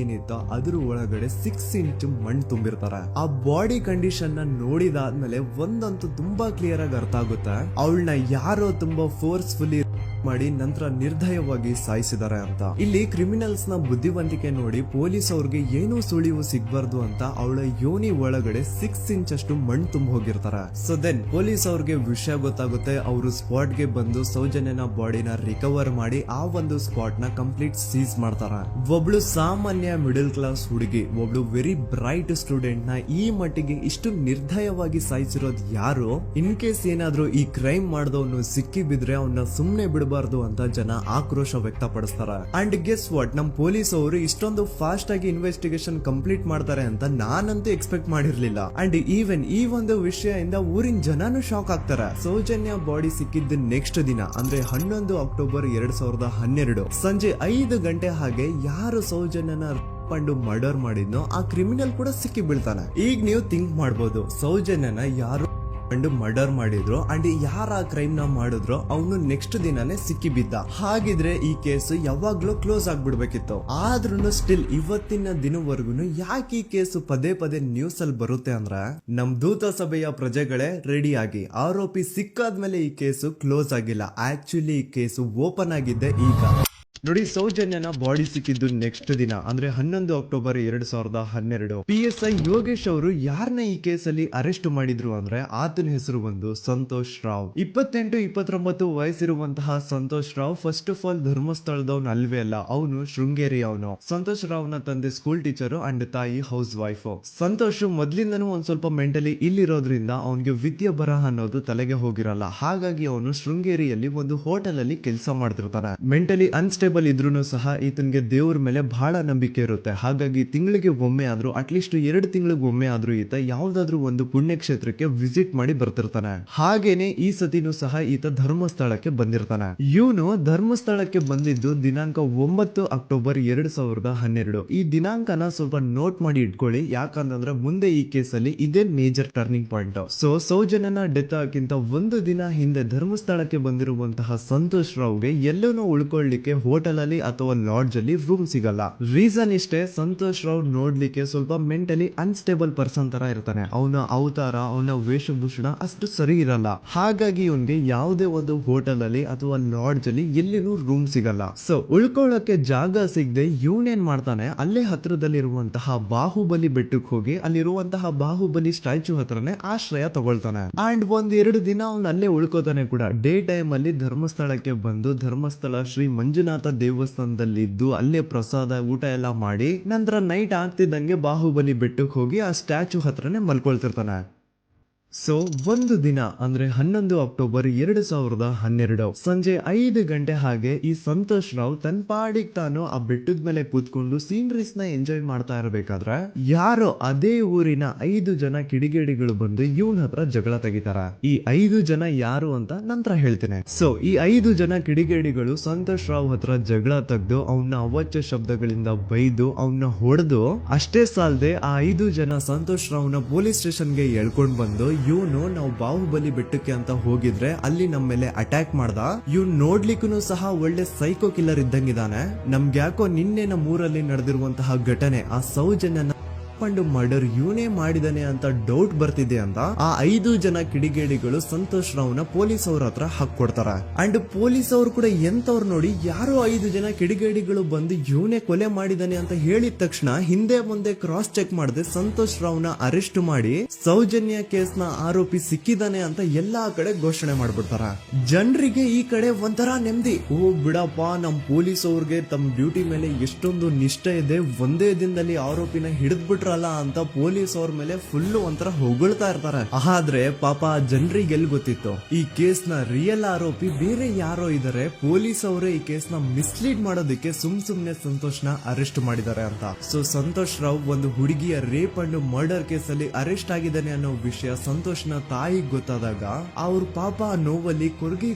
ಏನಿತ್ತು ಅದ್ರ ಒಳಗಡೆ 6 ಇಂಚ್ ಮಣ್ಣು ತುಂಬಿರ್ತಾರೆ. ಆ ಬಾಡಿ ಕಂಡೀಷನ್ ನ ನೋಡಿದಾದ್ಮೇಲೆ ಒಂದಂತೂ ತುಂಬಾ ಕ್ಲಿಯರ್ ಆಗಿ ಅರ್ಥ ಆಗುತ್ತೆ, ಅವಳನ್ನ ಯಾರೋ ತುಂಬಾ ಫೋರ್ಸ್ಫುಲಿ ಮಾಡಿ ನಂತರ ನಿರ್ದಯವಾಗಿ ಸಾಯಿಸಿದ್ದಾರೆ ಅಂತ. ಇಲ್ಲಿ ಕ್ರಿಮಿನಲ್ಸ್ ನ ಬುದ್ಧಿವಂತಿಕೆ ನೋಡಿ ಪೊಲೀಸ್ ಅವ್ರಿಗೆ ಏನೂ ಸುಳಿವು ಸಿಗ್ಬಾರ್ದು ಅಂತ ಅವಳ ಯೋನಿ ಒಳಗಡೆ 6 ಇಂಚ್ ಅಷ್ಟು ಮಣ್ಣು ತುಂಬ ಹೋಗಿರ್ತಾರೆ. ಸೊ ದೆನ್ ಪೊಲೀಸ್ ಅವ್ರಿಗೆ ವಿಷಯ ಗೊತ್ತಾಗುತ್ತೆ. ಅವರು ಸ್ಪಾಟ್ ಗೆ ಬಂದು ಸೌಜನ್ಯನ ಬಾಡಿನ ರಿಕವರ್ ಮಾಡಿ ಆ ಒಂದು ಸ್ಪಾಟ್ ನ ಕಂಪ್ಲೀಟ್ ಸೀಸ್ ಮಾಡ್ತಾರ. ಒಬ್ಳು ಸಾಮಾನ್ಯ ಮಿಡಲ್ ಕ್ಲಾಸ್ ಹುಡುಗಿ, ಒಬ್ಳು ವೆರಿ ಬ್ರೈಟ್ ಸ್ಟೂಡೆಂಟ್ ನ ಈ ಮಟ್ಟಿಗೆ ಇಷ್ಟು ನಿರ್ದಯವಾಗಿ ಸಾಯಿಸಿರೋದು ಯಾರು? ಇನ್ ಕೇಸ್ ಏನಾದ್ರೂ ಈ ಕ್ರೈಮ್ ಮಾಡಿದವನು ಸಿಕ್ಕಿ ಬಿದ್ರೆ ಅವನ್ನ ಸುಮ್ನೆ ಬಿಡಬಾರ್ದು ಅಂತ ಜನ ಆಕ್ರೋಶ ವ್ಯಕ್ತಪಡಿಸ್ತಾರೆ. ಅಂಡ್ ಗೆಸ್ ವಾಟ್, ನಮ್ ಪೊಲೀಸ್ ಅವರು ಇಷ್ಟೊಂದು ಫಾಸ್ಟ್ ಆಗಿ ಇನ್ವೆಸ್ಟಿಗೇಷನ್ ಕಂಪ್ಲೀಟ್ ಮಾಡ್ತಾರೆ ಅಂತ ನಾನಂತೂ ಎಕ್ಸ್ಪೆಕ್ಟ್ ಮಾಡಿರ್ಲಿಲ್ಲ. ಅಂಡ್ ಈವನ್ ಈ ಒಂದು ವಿಷಯದಿಂದ ಊರಿನ ಜನನು ಶಾಕ್ ಆಗ್ತಾರೆ. ಸೌಜನ್ಯ ಬಾಡಿ ಸಿಕ್ಕಿದ್ದು ನೆಕ್ಸ್ಟ್ ದಿನ ಅಂದ್ರೆ 11 ಅಕ್ಟೋಬರ್ 2012 ಸಂಜೆ 5 ಗಂಟೆ ಹಾಗೆ ಯಾರು ಸೌಜನ್ಯನ ಪಂಡು ಮರ್ಡರ್ ಮಾಡಿದ್ನೋ ಆ ಕ್ರಿಮಿನಲ್ ಕೂಡ ಸಿಕ್ಕಿ ಬೀಳ್ತಾನೆ. ಈಗ ನೀವು ಥಿಂಕ್ ಮಾಡ್ಬೋದು, ಸೌಜನ್ಯನ ಯಾರು ಮರ್ಡರ್ ಮಾಡಿದ್ರು ಅಂಡ್ ಯಾರ ಕ್ರೈಮ್ ನ ಮಾಡಿದ್ರು ಅವನು ನೆಕ್ಸ್ಟ್ ದಿನಾನೇ ಸಿಕ್ಕಿ ಬಿದ್ದ. ಹಾಗಿದ್ರೆ ಈ ಕೇಸ್ ಯಾವಾಗ್ಲೂ ಕ್ಲೋಸ್ ಆಗ್ಬಿಡ್ಬೇಕಿತ್ತು. ಆದ್ರೂ ಸ್ಟಿಲ್ ಇವತ್ತಿನ ದಿನವರೆಗೂ ಯಾಕೆ ಈ ಕೇಸ್ ಪದೇ ಪದೇ ನ್ಯೂಸ್ ಅಲ್ಲಿ ಬರುತ್ತೆ ಅಂದ್ರೆ, ನಮ್ ದೂತ ಸಭೆಯ ಪ್ರಜೆಗಳೇ ರೆಡಿ ಆಗಿ, ಆರೋಪಿ ಸಿಕ್ಕಾದ್ಮೇಲೆ ಈ ಕೇಸು ಕ್ಲೋಸ್ ಆಗಿಲ್ಲ. ಆಕ್ಚುಲಿ ಈ ಕೇಸು ಓಪನ್ ಆಗಿದ್ದೆ ಈಗ. ನೋಡಿ, ಸೌಜನ್ಯನ ಬಾಡಿ ಸಿಕ್ಕಿದ್ದು ನೆಕ್ಸ್ಟ್ ದಿನ ಅಂದ್ರೆ 11 ಅಕ್ಟೋಬರ್ 2012. PSI ಯೋಗೇಶ್ ಅವರು ಯಾರನ್ನ ಈ ಕೇಸಲ್ಲಿ ಅರೆಸ್ಟ್ ಮಾಡಿದ್ರು ಅಂದ್ರೆ ಆತನ ಹೆಸರು ಒಂದು ಸಂತೋಷ್ ರಾವ್. 28-29 ವಯಸ್ಸಿರುವಂತಹ Santosh Rao first of all ಧರ್ಮಸ್ಥಳದವನು ಅಲ್ವೇ ಅಲ್ಲ, ಅವನು ಶೃಂಗೇರಿ ಅವನು. ಸಂತೋಷ್ ರಾವ್ ನ ತಂದೆ ಸ್ಕೂಲ್ ಟೀಚರು ಅಂಡ್ ತಾಯಿ ಹೌಸ್ ವೈಫ್. ಸಂತೋಷ್ ಮೊದ್ಲಿಂದನೂ ಒಂದ್ ಸ್ವಲ್ಪ ಮೆಂಟಲಿ ಇಲ್ಲಿರೋದ್ರಿಂದ ಅವನಿಗೆ ವಿದ್ಯೆ ಬರಹ ಅನ್ನೋದು ತಲೆಗೆ ಹೋಗಿರಲ್ಲ. ಹಾಗಾಗಿ ಅವನು ಶೃಂಗೇರಿಯಲ್ಲಿ ಒಂದು ಹೋಟೆಲ್ ಅಲ್ಲಿ ಕೆಲಸ ಮಾಡ್ತಿರ್ತಾನೆ. ಮೆಂಟಲಿ ಅನ್ಸ್ಟೇಬಲ್ ಇದ್ರೂ ಸಹ ಈತನಿಗೆ ದೇವ್ರ ಮೇಲೆ ಬಹಳ ನಂಬಿಕೆ ಇರುತ್ತೆ. ಹಾಗಾಗಿ ತಿಂಗಳಿಗೆ ಒಮ್ಮೆ ಆದ್ರೂ, ಅಟ್ಲೀಸ್ಟ್ 2 ತಿಂಗಳಿಗೆ ಒಮ್ಮೆ ಆದ್ರೂ ಈತ ಯಾವ್ದಾದ್ರು ಒಂದು ಪುಣ್ಯಕ್ಷೇತ್ರಕ್ಕೆ ವಿಸಿಟ್ ಮಾಡಿ ಬರ್ತಿರ್ತಾನೆ. ಹಾಗೇನೆ ಈ ಸತಿನೂ ಸಹ ಈತ ಧರ್ಮಸ್ಥಳಕ್ಕೆ ಬಂದಿರ್ತಾನೆ. ಇವನು ಧರ್ಮಸ್ಥಳಕ್ಕೆ ಬಂದಿದ್ದು ದಿನಾಂಕ 9 ಅಕ್ಟೋಬರ್ 2012. ಈ ದಿನಾಂಕನ ಸ್ವಲ್ಪ ನೋಟ್ ಮಾಡಿ ಇಟ್ಕೊಳ್ಳಿ, ಯಾಕಂತಂದ್ರೆ ಮುಂದೆ ಈ ಕೇಸಲ್ಲಿ ಇದೇ ಮೇಜರ್ ಟರ್ನಿಂಗ್ ಪಾಯಿಂಟ್. ಸೊ ಸೌಜನ್ಯನ ಡೆತ್ ಆಗಿಂತ ಒಂದು ದಿನ ಹಿಂದೆ ಧರ್ಮಸ್ಥಳಕ್ಕೆ ಬಂದಿರುವಂತಹ ಸಂತೋಷ್ ರಾವ್ಗೆ ಎಲ್ಲನೂ ಉಳ್ಕೊಳ್ಳಿಕ್ಕೆ ಹೋಟೆಲ್ ಅಲ್ಲಿ ಅಥವಾ ಲಾಡ್ಜ್ ಅಲ್ಲಿ ರೂಮ್ ಸಿಗಲ್ಲ. ರೀಸನ್ ಇಷ್ಟೇ, ಸಂತೋಷ್ ರಾವ್ ನೋಡ್ಲಿಕ್ಕೆ ಸ್ವಲ್ಪ ಮೆಂಟಲಿ ಅನ್ಸ್ಟೇಬಲ್ ಪರ್ಸನ್ ತರ ಇರ್ತಾನೆ. ಅವನ ಅವತಾರ, ಅವನ ವೇಷಭೂಷಣ ಅಷ್ಟು ಸರಿ ಇರಲ್ಲ. ಹಾಗಾಗಿ ಇವನ್ಗೆ ಯಾವುದೇ ಒಂದು ಹೋಟೆಲ್ ಅಲ್ಲಿ ಅಥವಾ ಲಾಡ್ಜ್ ಅಲ್ಲಿ ಎಲ್ಲಿನೂ ರೂಮ್ ಸಿಗಲ್ಲ. ಸೊ ಉಳ್ಕೊಳ್ಳೋಕೆ ಜಾಗ ಸಿಗದೆ ಇವನೇನ್ ಮಾಡ್ತಾನೆ, ಅಲ್ಲೇ ಹತ್ರದಲ್ಲಿರುವಂತಹ ಬಾಹುಬಲಿ ಬೆಟ್ಟಕ್ಕೆ ಹೋಗಿ ಅಲ್ಲಿರುವಂತಹ ಬಾಹುಬಲಿ ಸ್ಟ್ಯಾಚ್ಯೂ ಹತ್ರನೇ ಆಶ್ರಯ ತಗೊಳ್ತಾನೆ. ಅಂಡ್ 1-2 ದಿನ ಅವನು ಅಲ್ಲೇ ಉಳ್ಕೋತಾನೆ ಕೂಡ. ಡೇ ಟೈಮ್ ಅಲ್ಲಿ ಧರ್ಮಸ್ಥಳಕ್ಕೆ ಬಂದು ಧರ್ಮಸ್ಥಳ ಶ್ರೀ ಮಂಜುನಾಥ ದೇವಸ್ಥಾನದಲ್ಲಿದ್ದು ಅಲ್ಲೇ ಪ್ರಸಾದ ಊಟ ಎಲ್ಲ ಮಾಡಿ ನಂತರ ನೈಟ್ ಆಗ್ತಿದ್ದಂಗೆ ಬಾಹುಬಲಿ ಬೆಟ್ಟಕ್ಕೆ ಹೋಗಿ ಆ ಸ್ಟ್ಯಾಚ್ಯೂ ಹತ್ರನೇ ಮಲ್ಕೊಳ್ತಿರ್ತಾನೆ. ಸೊ ಒಂದು ದಿನ ಅಂದ್ರೆ 11 ಅಕ್ಟೋಬರ್ 2012 ಸಂಜೆ 5 ಗಂಟೆ ಹಾಗೆ ಈ ಸಂತೋಷ್ ರಾವ್ ತನ್ನ ಪಾಡಿಗೆ ತಾನು ಆ ಬೆಟ್ಟದ ಮೇಲೆ ಕೂತ್ಕೊಂಡು ಸೀನರೀಸ್ ನ ಎಂಜಾಯ್ ಮಾಡ್ತಾ ಇರಬೇಕಾದ್ರೆ ಯಾರೋ ಅದೇ ಊರಿನ 5 ಜನ ಕಿಡಿಗೇಡಿಗಳು ಬಂದು ಇವನ ಹತ್ರ ಜಗಳ ತೆಗಿತಾರ. ಈ 5 ಜನ ಯಾರು ಅಂತ ನಂತರ ಹೇಳ್ತೇನೆ. ಸೊ ಈ 5 ಜನ ಕಿಡಿಗೇಡಿಗಳು ಸಂತೋಷ್ ರಾವ್ ಹತ್ರ ಜಗಳ ತೆಗೆದು ಅವನ ಅವಾಚ್ಯ ಶಬ್ದಗಳಿಂದ ಬೈದು ಅವನ್ನ ಹೊಡೆದು, ಅಷ್ಟೇ ಸಾಲದೆ ಆ 5 ಜನ ಸಂತೋಷ್ ರಾವ್ನ ಪೊಲೀಸ್ ಸ್ಟೇಷನ್ಗೆ ಎಳ್ಕೊಂಡ್ ಬಂದು ಇವನು ನಾವು ಬಾಹುಬಲಿ ಬೆಟ್ಟಕ್ಕೆ ಅಂತ ಹೋಗಿದ್ರೆ ಅಲ್ಲಿ ನಮ್ಮ ಮೇಲೆ ಅಟ್ಯಾಕ್ ಮಾಡ್ದ, ಇವ್ನು ನೋಡ್ಲಿಕ್ಕೂ ಸಹ ಒಳ್ಳೆ ಸೈಕೋ ಕಿಲ್ಲರ್ ಇದ್ದಂಗಿದಾನೆ, ನಮ್ಗೆ ಯಾಕೋ ನಿನ್ನೆ ನಮ್ಮೂರಲ್ಲಿ ನಡೆದಿರುವಂತಹ ಘಟನೆ ಆ ಸೌಜನ್ಯನ ಮರ್ಡರ್ ಇವನೇ ಮಾಡಿದಾನೆ ಅಂತ ಡೌಟ್ ಬರ್ತಿದೆ ಅಂತ ಆ 5 ಜನ ಕಿಡಿಗೇಡಿಗಳು ಸಂತೋಷ್ ರಾವ್ನ ಪೊಲೀಸ್ ಅವ್ರ ಹತ್ರ ಹಾಕೊಡ್ತಾರ. ಅಂಡ್ ಪೊಲೀಸ್ ಅವರು ಕೂಡ ಎಂತವ್ರು ನೋಡಿ, ಯಾರೋ 5 ಜನ ಕಿಡಿಗೇಡಿಗಳು ಬಂದು ಇವನೇ ಕೊಲೆ ಮಾಡಿದಾನೆ ಅಂತ ಹೇಳಿದ ತಕ್ಷಣ ಹಿಂದೆ ಮುಂದೆ ಕ್ರಾಸ್ ಚೆಕ್ ಮಾಡದೆ ಸಂತೋಷ್ ರಾವ್ನ ಅರೆಸ್ಟ್ ಮಾಡಿ ಸೌಜನ್ಯ ಕೇಸ್ ನ ಆರೋಪಿ ಸಿಕ್ಕಿದಾನೆ ಅಂತ ಎಲ್ಲಾ ಕಡೆ ಘೋಷಣೆ ಮಾಡ್ಬಿಡ್ತಾರ. ಜನರಿಗೆ ಈ ಕಡೆ ಒಂಥರ ನೆಮ್ಮದಿ, ಓ ಬಿಡಪ್ಪ ನಮ್ ಪೊಲೀಸ್ ಅವ್ರಿಗೆ ತಮ್ಮ ಡ್ಯೂಟಿ ಮೇಲೆ ಎಷ್ಟೊಂದು ನಿಷ್ಠೆ ಇದೆ, ಒಂದೇ ದಿನದಲ್ಲಿ ಆರೋಪಿನ ಹಿಡಿದ್ಬಿಟ್ರ ಅಂತ ಪೊಲೀಸ್ ಅವ್ರ ಮೇಲೆ ಫುಲ್ ಒಂಥರ ಹೊಗಳ್ತಾ ಇರ್ತಾರೆ. ಆದ್ರೆ ಪಾಪ ಜನರಿಗೆ ಎಲ್ಲಿ ಗೊತ್ತಿತ್ತು ಈ ಕೇಸ್ ನ ರಿಯಲ್ ಆರೋಪಿ ಬೇರೆ ಯಾರೋ ಇದಾರೆ, ಪೊಲೀಸ್ ಅವರೇ ಈ ಕೇಸ್ ನ ಮಿಸ್ಲೀಡ್ ಮಾಡೋದಕ್ಕೆ ಸುಮ್ನೆ ಸಂತೋಷ್ ನ ಅರೆಸ್ಟ್ ಮಾಡಿದ್ದಾರೆ ಅಂತ. ಸೊ ಸಂತೋಷ್ ರಾವ್ ಒಂದು ಹುಡುಗಿಯ ರೇಪ್ ಅಂಡ್ ಮರ್ಡರ್ ಕೇಸ್ ಅಲ್ಲಿ ಅರೆಸ್ಟ್ ಆಗಿದ್ದಾನೆ ಅನ್ನೋ ವಿಷಯ ಸಂತೋಷ್ ನ ತಾಯಿಗೆ ಗೊತ್ತಾದಾಗ ಅವ್ರ ಪಾಪ ನೋವಲ್ಲಿ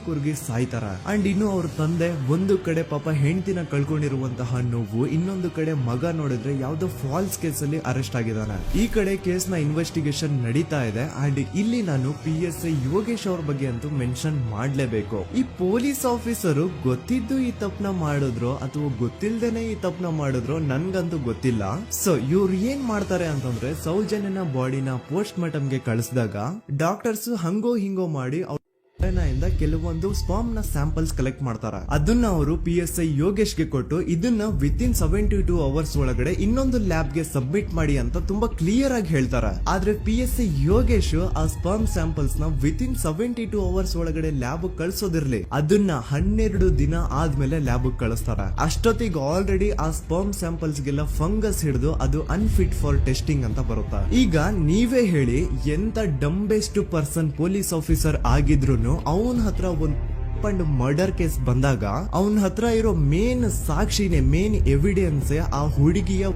ಕೊರ್ಗಿ ಸಾಯ್ತಾರ. ಅಂಡ್ ಇನ್ನು ಅವ್ರ ತಂದೆ ಒಂದು ಕಡೆ ಪಾಪ ಹೆಂಡತಿನ ಕಳ್ಕೊಂಡಿರುವಂತಹ ನೋವು, ಇನ್ನೊಂದು ಕಡೆ ಮಗ ನೋಡಿದ್ರೆ ಯಾವ್ದೋ ಫಾಲ್ಸ್ ಕೇಸ್ ಅಲ್ಲಿ ಅರೆಸ್ಟ್ ಆಗಿದ್ದಾನೆ. ಈ ಕಡೆ ಕೇಸ್ ನ ಇನ್ವೆಸ್ಟಿಗೇಷನ್ ನಡೀತಾ ಇದೆ. ಅಂಡ್ ಇಲ್ಲಿ ನಾನು PSI ಯೋಗೇಶ್ ಅವ್ರ ಬಗ್ಗೆ ಅಂತೂ ಮೆನ್ಷನ್ ಮಾಡ್ಲೇಬೇಕು. ಈ ಪೊಲೀಸ್ ಆಫೀಸರು ಗೊತ್ತಿದ್ದು ಈ ತಪ್ಪನ ಮಾಡಿದ್ರು ಅಥವಾ ಗೊತ್ತಿಲ್ದೇನೆ ಈ ತಪ್ಪನ ಮಾಡಿದ್ರು ನನ್ಗಂತೂ ಗೊತ್ತಿಲ್ಲ. ಸೊ ಇವ್ರು ಏನ್ ಮಾಡ್ತಾರೆ ಅಂತಂದ್ರೆ, ಸೌಜನ್ಯನ ಬಾಡಿನ ಪೋಸ್ಟ್ ಮಾರ್ಟಮ್ ಗೆ ಕಳಿಸಿದಾಗ ಡಾಕ್ಟರ್ಸ್ ಹಂಗೋ ಹಿಂಗೋ ಮಾಡಿ ಇಂದ ಕೆಲವೊಂದು ಸ್ಪಾಮ್ ನ ಸ್ಯಾಂಪಲ್ಸ್ ಕಲೆಕ್ಟ್ ಮಾಡ್ತಾರ. ಅದನ್ನ ಅವರು PSI ಯೋಗೇಶ್ಗೆ ಕೊಟ್ಟು ಇದನ್ನ ವಿತಿನ್ 72 ಅವರ್ಸ್ ಒಳಗಡೆ ಇನ್ನೊಂದು ಲ್ಯಾಬ್ ಗೆ ಸಬ್ಮಿಟ್ ಮಾಡಿ ಅಂತ ತುಂಬಾ ಕ್ಲಿಯರ್ ಆಗಿ ಹೇಳ್ತಾರ. ಆದ್ರೆ PSI ಯೋಗೇಶ್ ಆ ಸ್ಪಾಮ್ ಸ್ಯಾಂಪಲ್ಸ್ ನ ವಿತಿನ್ 72 ಅವರ್ಸ್ ಒಳಗಡೆ ಲ್ಯಾಬ್ ಕಳ್ಸೋದಿರ್ಲಿ, ಅದನ್ನ 12 ದಿನ ಆದ್ಮೇಲೆ ಲ್ಯಾಬ್ ಕಳಿಸ್ತಾರ. ಅಷ್ಟೊತ್ತಿಗೆ ಆಲ್ರೆಡಿ ಆ ಸ್ಪಾಮ್ ಸ್ಯಾಂಪಲ್ಸ್ ಗೆಲ್ಲ ಫಂಗಸ್ ಹಿಡಿದು ಅದು ಅನ್ಫಿಟ್ ಫಾರ್ ಟೆಸ್ಟಿಂಗ್ ಅಂತ ಬರುತ್ತಾ. ಈಗ ನೀವೇ ಹೇಳಿ, ಎಂತ ಡಂಬೆಸ್ಟ್ ಪರ್ಸನ್ ಪೊಲೀಸ್ ಆಫೀಸರ್ ಆಗಿದ್ರು ಅವನ ಹತ್ರ ಒಂದು ಮರ್ಡರ್ ಕೇಸ್ ಬಂದಾಗ ಅವನ ಹತ್ರ ಇರೋ ಮೇನ್ ಸಾಕ್ಷಿನೇ, ಮೇನ್ ಎವಿಡೆನ್ಸ್ ಆ ಹುಡುಗಿಯ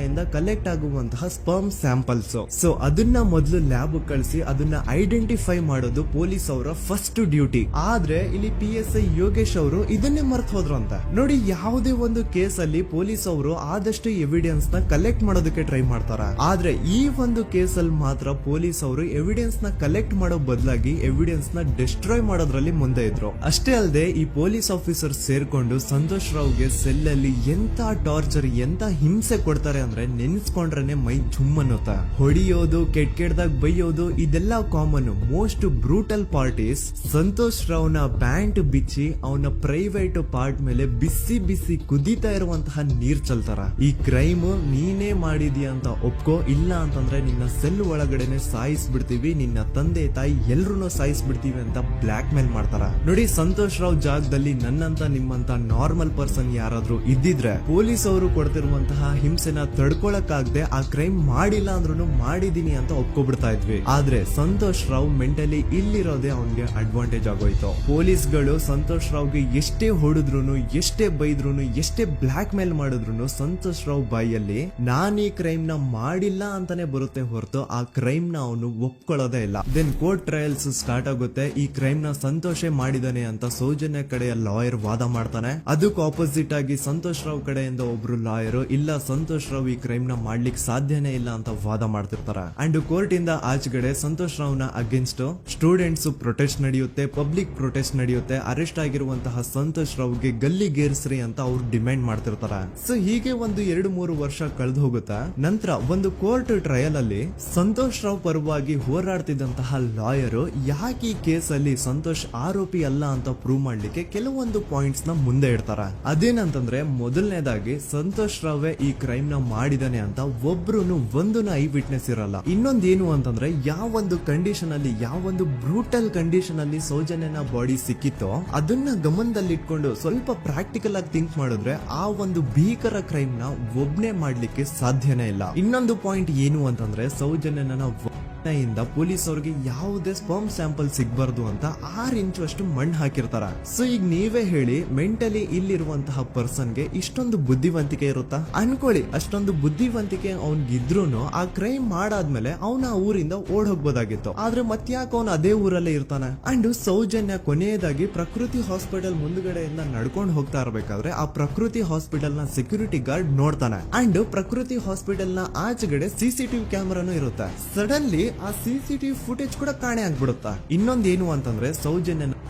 ಇಂದ ಕಲೆಕ್ಟ್ ಆಗುವಂತಹ ಸ್ಪರ್ಮ್ ಸ್ಯಾಂಪಲ್ಸ್. ಸೊ ಅದನ್ನ ಮೊದಲು ಲ್ಯಾಬ್ ಕಳಿಸಿ ಅದನ್ನ ಐಡೆಂಟಿಫೈ ಮಾಡೋದು ಪೊಲೀಸ್ ಅವರ ಫಸ್ಟ್ ಡ್ಯೂಟಿ. ಆದ್ರೆ ಇಲ್ಲಿ PSI ಯೋಗೇಶ್ ಅವರು ಇದನ್ನೇ ಮರ್ತು ಹೋದ್ರು ಅಂತ ನೋಡಿ. ಯಾವುದೇ ಒಂದು ಕೇಸ್ ಅಲ್ಲಿ ಪೊಲೀಸ್ ಅವರು ಆದಷ್ಟು ಎವಿಡೆನ್ಸ್ ನ ಕಲೆಕ್ಟ್ ಮಾಡೋದಕ್ಕೆ ಟ್ರೈ ಮಾಡ್ತಾರ. ಆದ್ರೆ ಈ ಒಂದು ಕೇಸ್ ಅಲ್ಲಿ ಮಾತ್ರ ಪೊಲೀಸ್ ಅವರು ಎವಿಡೆನ್ಸ್ ನ ಕಲೆಕ್ಟ್ ಮಾಡೋ ಬದಲಾಗಿ ಎವಿಡೆನ್ಸ್ ನ ಡಿಸ್ಟ್ರಾಯ್ ಮಾಡೋದ್ರಲ್ಲಿ ಮುಂದೆ ಇದ್ರು. ಅಷ್ಟೇ ಅಲ್ಲದೆ ಈ ಪೊಲೀಸ್ ಆಫೀಸರ್ ಸೇರ್ಕೊಂಡು ಸಂತೋಷ್ ರಾವ್ಗೆ ಸೆಲ್ ಅಲ್ಲಿ ಎಂತ ಟಾರ್ಚರ್, ಎಂತ ಹಿಂಸೆ ಕೊಡ್ತಾರೆ ಅಂದ್ರೆ ನೆನ್ಸ್ಕೊಂಡ್ರೆ ಮೈ ಝುಮ್ ಅನ್ನುತ್ತಾ. ಹೊಡಿಯೋದು, ಕೆಟ್ಟದಾಗ ಬೈಯೋದು ಇದೆಲ್ಲ common. Most brutal parties Santosh ರಾವ್ನ ಪ್ಯಾಂಟ್ ಬಿಚ್ಚಿ ಅವನ ಪ್ರೈವೇಟ್ ಪಾರ್ಟ್ ಮೇಲೆ ಬಿಸಿ ಬಿಸಿ ಕುದೀತಾ ಇರುವಂತಹ ನೀರ್ ಚಲ್ತಾರ. ಈ ಕ್ರೈಮ್ ನೀನೇ ಮಾಡಿದ್ಯಾ ಅಂತ ಒಪ್ಕೋ, ಇಲ್ಲ ಅಂತಂದ್ರೆ ನಿನ್ನ ಸೆಲ್ ಒಳಗಡೆನೆ ಸಾಯಿಸ್ಬಿಡ್ತೀವಿ, ನಿನ್ನ ತಂದೆ ತಾಯಿ ಎಲ್ರು ಸಾಯಿಸ್ಬಿಡ್ತೀವಿ ಅಂತ ಬ್ಲಾಕ್ ಮೇಲ್ ಮಾಡ್ತಾರ. ನೋಡಿ, ಸಂತೋಷ್ ರಾವ್ ಜಾಗದಲ್ಲಿ ನನ್ನಂತ ನಿಮ್ಮಂತ ನಾರ್ಮಲ್ ಪರ್ಸನ್ ಯಾರಾದ್ರೂ ಇದ್ದಿದ್ರೆ ಪೊಲೀಸ್ ಅವರು ಕೊಡ್ತಿರುವಂತಹ ಹಿಂಸೆನ ತಡ್ಕೊಳಕ್ಕಾಗದೆ ಆ ಕ್ರೈಮ್ ಮಾಡಿಲ್ಲ ಅಂದ್ರೂ ಮಾಡಿದೀನಿ ಅಂತ ಒಪ್ಕೊಬಿಡ್ತಾ ಇದ್ವಿ. ಆದ್ರೆ ಸಂತೋಷ್ ರಾವ್ ಮೆಂಟಲಿ ಇಲ್ಲಿರೋದೇ ಅವನ್ಗೆ ಅಡ್ವಾಂಟೇಜ್ ಆಗೋಯ್ತು. ಪೊಲೀಸ್ಗಳು ಸಂತೋಷ್ ರಾವ್ಗೆ ಎಷ್ಟೇ ಹೊಡೆದ್ರು, ಎಷ್ಟೇ ಬೈದ್ರು, ಎಷ್ಟೇ ಬ್ಲಾಕ್ ಮೇಲ್ ಮಾಡಿದ್ರು ಸಂತೋಷ್ ರಾವ್ ಬಾಯಲ್ಲಿ ನಾನ್ ಈ ಕ್ರೈಮ್ ನ ಮಾಡಿಲ್ಲ ಅಂತಾನೆ ಬರುತ್ತೆ ಹೊರತು ಆ ಕ್ರೈಮ್ ನ ಅವನು ಒಪ್ಕೊಳ್ಳೋದೇ ಇಲ್ಲ. ದೆನ್ ಕೋರ್ಟ್ ಟ್ರಯಲ್ಸ್ ಸ್ಟಾರ್ಟ್ ಆಗುತ್ತೆ. ಈ ಕ್ರೈಮ್ ನ ಸಂತೋಷೇ ಮಾಡಿದಾನೆ ಅಂತ ಸೌಜನ್ಯ ಕಡೆಯ ಲಾಯರ್ ವಾದ ಮಾಡ್ತಾನೆ. ಅದಕ್ಕೆ ಆಪೋಸಿಟ್ ಆಗಿ ಸಂತೋಷ್ ರಾವ್ ಕಡೆಯಿಂದ ಒಬ್ರು ಲಾಯರ್ ಇಲ್ಲ, ಸಂತೋಷ್ ರಾವ್ ಈ ಕ್ರೈಮ್ ನ ಮಾಡ್ಲಿಕ್ಕೆ ಸಾಧ್ಯನೇ ಇಲ್ಲ ಅಂತ ವಾದ ಮಾಡ್ತಿರ್ತಾರ. ಅಂಡ್ ಕೋರ್ಟ್ ಇಂದ ಆಚೆಗಡೆ ಸಂತೋಷ್ ರಾವ್ ನ ಅಗೇನ್ಸ್ಟ್ ಸ್ಟೂಡೆಂಟ್ಸ್ ಪ್ರೊಟೆಸ್ಟ್ ನಡೆಯುತ್ತೆ, ಪಬ್ಲಿಕ್ ಪ್ರೊಟೆಸ್ಟ್ ನಡೆಯುತ್ತೆ. ಅರೆಸ್ಟ್ ಆಗಿರುವಂತಹ ಸಂತೋಷ್ ರಾವ್ಗೆ ಗಲ್ಲಿಗೇರಿಸ್ರಿ ಅಂತ ಅವ್ರು ಡಿಮ್ಯಾಂಡ್ ಮಾಡ್ತಿರ್ತಾರ. ಸೊ ಹೀಗೆ ಒಂದು 2-3 ವರ್ಷ ಕಳೆದು ಹೋಗುತ್ತಾ. ನಂತರ ಒಂದು ಕೋರ್ಟ್ ಟ್ರಯಲ್ ಅಲ್ಲಿ ಸಂತೋಷ್ ರಾವ್ ಪರವಾಗಿ ಹೋರಾಡ್ತಿದ್ದಂತಹ ಲಾಯರ್ ಯಾಕೆ ಈ ಕೇಸ್ ಅಲ್ಲಿ ಸಂತೋಷ್ ಆರೋಪಿ ಅಲ್ಲ ಅಂತ ಪ್ರೂವ್ ಮಾಡ್ಲಿಕ್ಕೆ ಕೆಲವೊಂದು ಪಾಯಿಂಟ್ಸ್ ನ ಮುಂದೆ ಇಡ್ತಾರ. ಅದೇನಂತಂದ್ರೆ, ಮೊದಲನೇದಾಗಿ ಸಂತೋಷ್ ರಾವ್ ಈ ಕ್ರೈಮ್ ನ ಮಾಡಿದಾನೆ ಅಂತ ಒಬ್ರು ಒಂದು ಐ ವಿಟ್ನೆಸ್ ಇರಲ್ಲ. ಇನ್ನೊಂದೇನು ಅಂತಂದ್ರೆ, ಯಾವೊಂದು ಕಂಡೀಷನ್ ಅಲ್ಲಿ, ಯಾವೊಂದು ಬ್ರೂಟಲ್ ಕಂಡೀಷನ್ ಅಲ್ಲಿ ಸೌಜನ್ಯನ ಬಾಡಿ ಸಿಕ್ಕಿತ್ತೋ ಅದನ್ನ ಗಮನದಲ್ಲಿಟ್ಕೊಂಡು ಸ್ವಲ್ಪ ಪ್ರಾಕ್ಟಿಕಲ್ ಆಗಿ ಥಿಂಕ್ ಮಾಡಿದ್ರೆ ಆ ಒಂದು ಭೀಕರ ಕ್ರೈಮ್ ನ ಒಬ್ನೇ ಮಾಡ್ಲಿಕ್ಕೆ ಸಾಧ್ಯನೇ ಇಲ್ಲ. ಇನ್ನೊಂದು ಪಾಯಿಂಟ್ ಏನು ಅಂತಂದ್ರೆ, ಸೌಜನ್ಯನ ಇಂದ ಪೊಲೀಸ್ ಅವ್ರಿಗೆ ಯಾವುದೇ ಸ್ಪರ್ಮ್ ಸ್ಯಾಂಪಲ್ ಸಿಗ್ಬಾರ್ದು ಅಂತ 6 ಇಂಚು ಅಷ್ಟು ಮಣ್ಣು ಹಾಕಿರ್ತಾರ. ಸೊ ಈಗ ನೀವೇ ಹೇಳಿ, ಮೆಂಟಲಿ ಇಲ್ಲಿರುವಂತಹ ಪರ್ಸನ್ಗೆ ಇಷ್ಟೊಂದು ಬುದ್ಧಿವಂತಿಕೆ ಇರುತ್ತಾ ಅನ್ಕೊಳ್ಳಿ. ಅಷ್ಟೊಂದು ಬುದ್ಧಿವಂತಿಕೆ ಅವ್ನಿಗಿದ್ರೂನು ಆ ಕ್ರೈಮ್ ಮಾಡಾದ್ಮೇಲೆ ಅವನ ಆ ಊರಿಂದ ಓಡ್ ಹೋಗ್ಬೋದಾಗಿತ್ತು. ಆದ್ರೆ ಮತ್ತ್ಯಾಕೆ ಅವನು ಅದೇ ಊರಲ್ಲೇ ಇರ್ತಾನೆ. ಅಂಡ್ ಸೌಜನ್ಯ ಕೊನೆಯದಾಗಿ ಪ್ರಕೃತಿ ಹಾಸ್ಪಿಟಲ್ ಮುಂದ್ಗಡೆಯಿಂದ ನಡ್ಕೊಂಡು ಹೋಗ್ತಾ ಇರ್ಬೇಕಾದ್ರೆ ಆ ಪ್ರಕೃತಿ ಹಾಸ್ಪಿಟಲ್ ನ ಸೆಕ್ಯೂರಿಟಿ ಗಾರ್ಡ್ ನೋಡ್ತಾನೆ. ಅಂಡ್ ಪ್ರಕೃತಿ ಹಾಸ್ಪಿಟಲ್ ನ ಆಚೆಗಡೆ CCTV ಕ್ಯಾಮರಾನು ಇರುತ್ತೆ. ಸಡನ್ಲಿ ಆ CCTV ಫುಟೇಜ್ ಕೂಡ ಕಾಣೆ ಆಗ್ಬಿಡುತ್ತಾ. ಇನ್ನೊಂದೇನು ಅಂತಂದ್ರೆ, ಸೌಜನ್ಯನ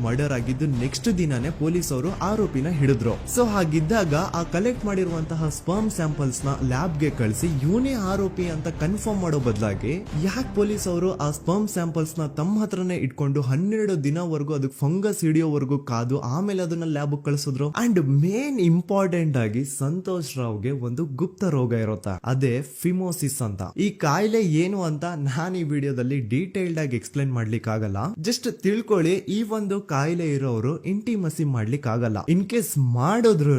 ಮರ್ಡರ್ ಆಗಿದ್ದು ನೆಕ್ಸ್ಟ್ ದಿನಾನೇ ಪೊಲೀಸ್ ಅವರು ಆರೋಪಿನ ಹಿಡಿದ್ರು. ಸೊ ಹಾಗಿದ್ದಾಗ ಆ ಕಲೆಕ್ಟ್ ಮಾಡಿರುವಂತಹ ಸ್ಪರ್ಮ್ ಸ್ಯಾಂಪಲ್ಸ್ ನ ಲ್ಯಾಬ್ ಗೆ ಕಳಿಸಿ ಇವನೇ ಆರೋಪಿ ಅಂತ ಕನ್ಫರ್ಮ್ ಮಾಡೋ ಬದಲಾಗಿ ಯಾಕೆ ಪೊಲೀಸ್ ಅವರು ಆ ಸ್ಪರ್ಮ್ ಸ್ಯಾಂಪಲ್ಸ್ ನ ತಮ್ಮ ಹತ್ರನೇ ಇಟ್ಕೊಂಡು 12 ದಿನವರೆಗೂ ಅದಕ್ಕೆ ಫಂಗಸ್ ಹಿಡಿಯೋವರೆಗೂ ಕಾದು ಆಮೇಲೆ ಅದನ್ನ ಲ್ಯಾಬ್ ಕಳಿಸಿದ್ರು. ಅಂಡ್ ಮೇನ್ ಇಂಪಾರ್ಟೆಂಟ್ ಆಗಿ ಸಂತೋಷ್ ರಾವ್ಗೆ ಒಂದು ಗುಪ್ತ ರೋಗ ಇರುತ್ತೆ, ಅದೇ ಫಿಮೋಸಿಸ್ ಅಂತ. ಈ ಕಾಯಿಲೆ ಏನು ಅಂತ ನಾನು ಈ ವಿಡಿಯೋದಲ್ಲಿ ಡೀಟೇಲ್ಡ್ ಆಗಿ ಎಕ್ಸ್ಪ್ಲೈನ್ ಮಾಡ್ಲಿಕ್ಕೆ ಆಗಲ್ಲ. ಜಸ್ಟ್ ತಿಳ್ಕೊಳ್ಳಿ, ಈ ಒಂದು ಕಾಯಿಲೆ ಇರೋರು ಇಂಟಿಮಸಿ ಮಾಡ್ಲಿಕ್ಕೆ ಆಗಲ್ಲ. ಇನ್ ಕೇಸ್ ಮಾಡಿದ್ರು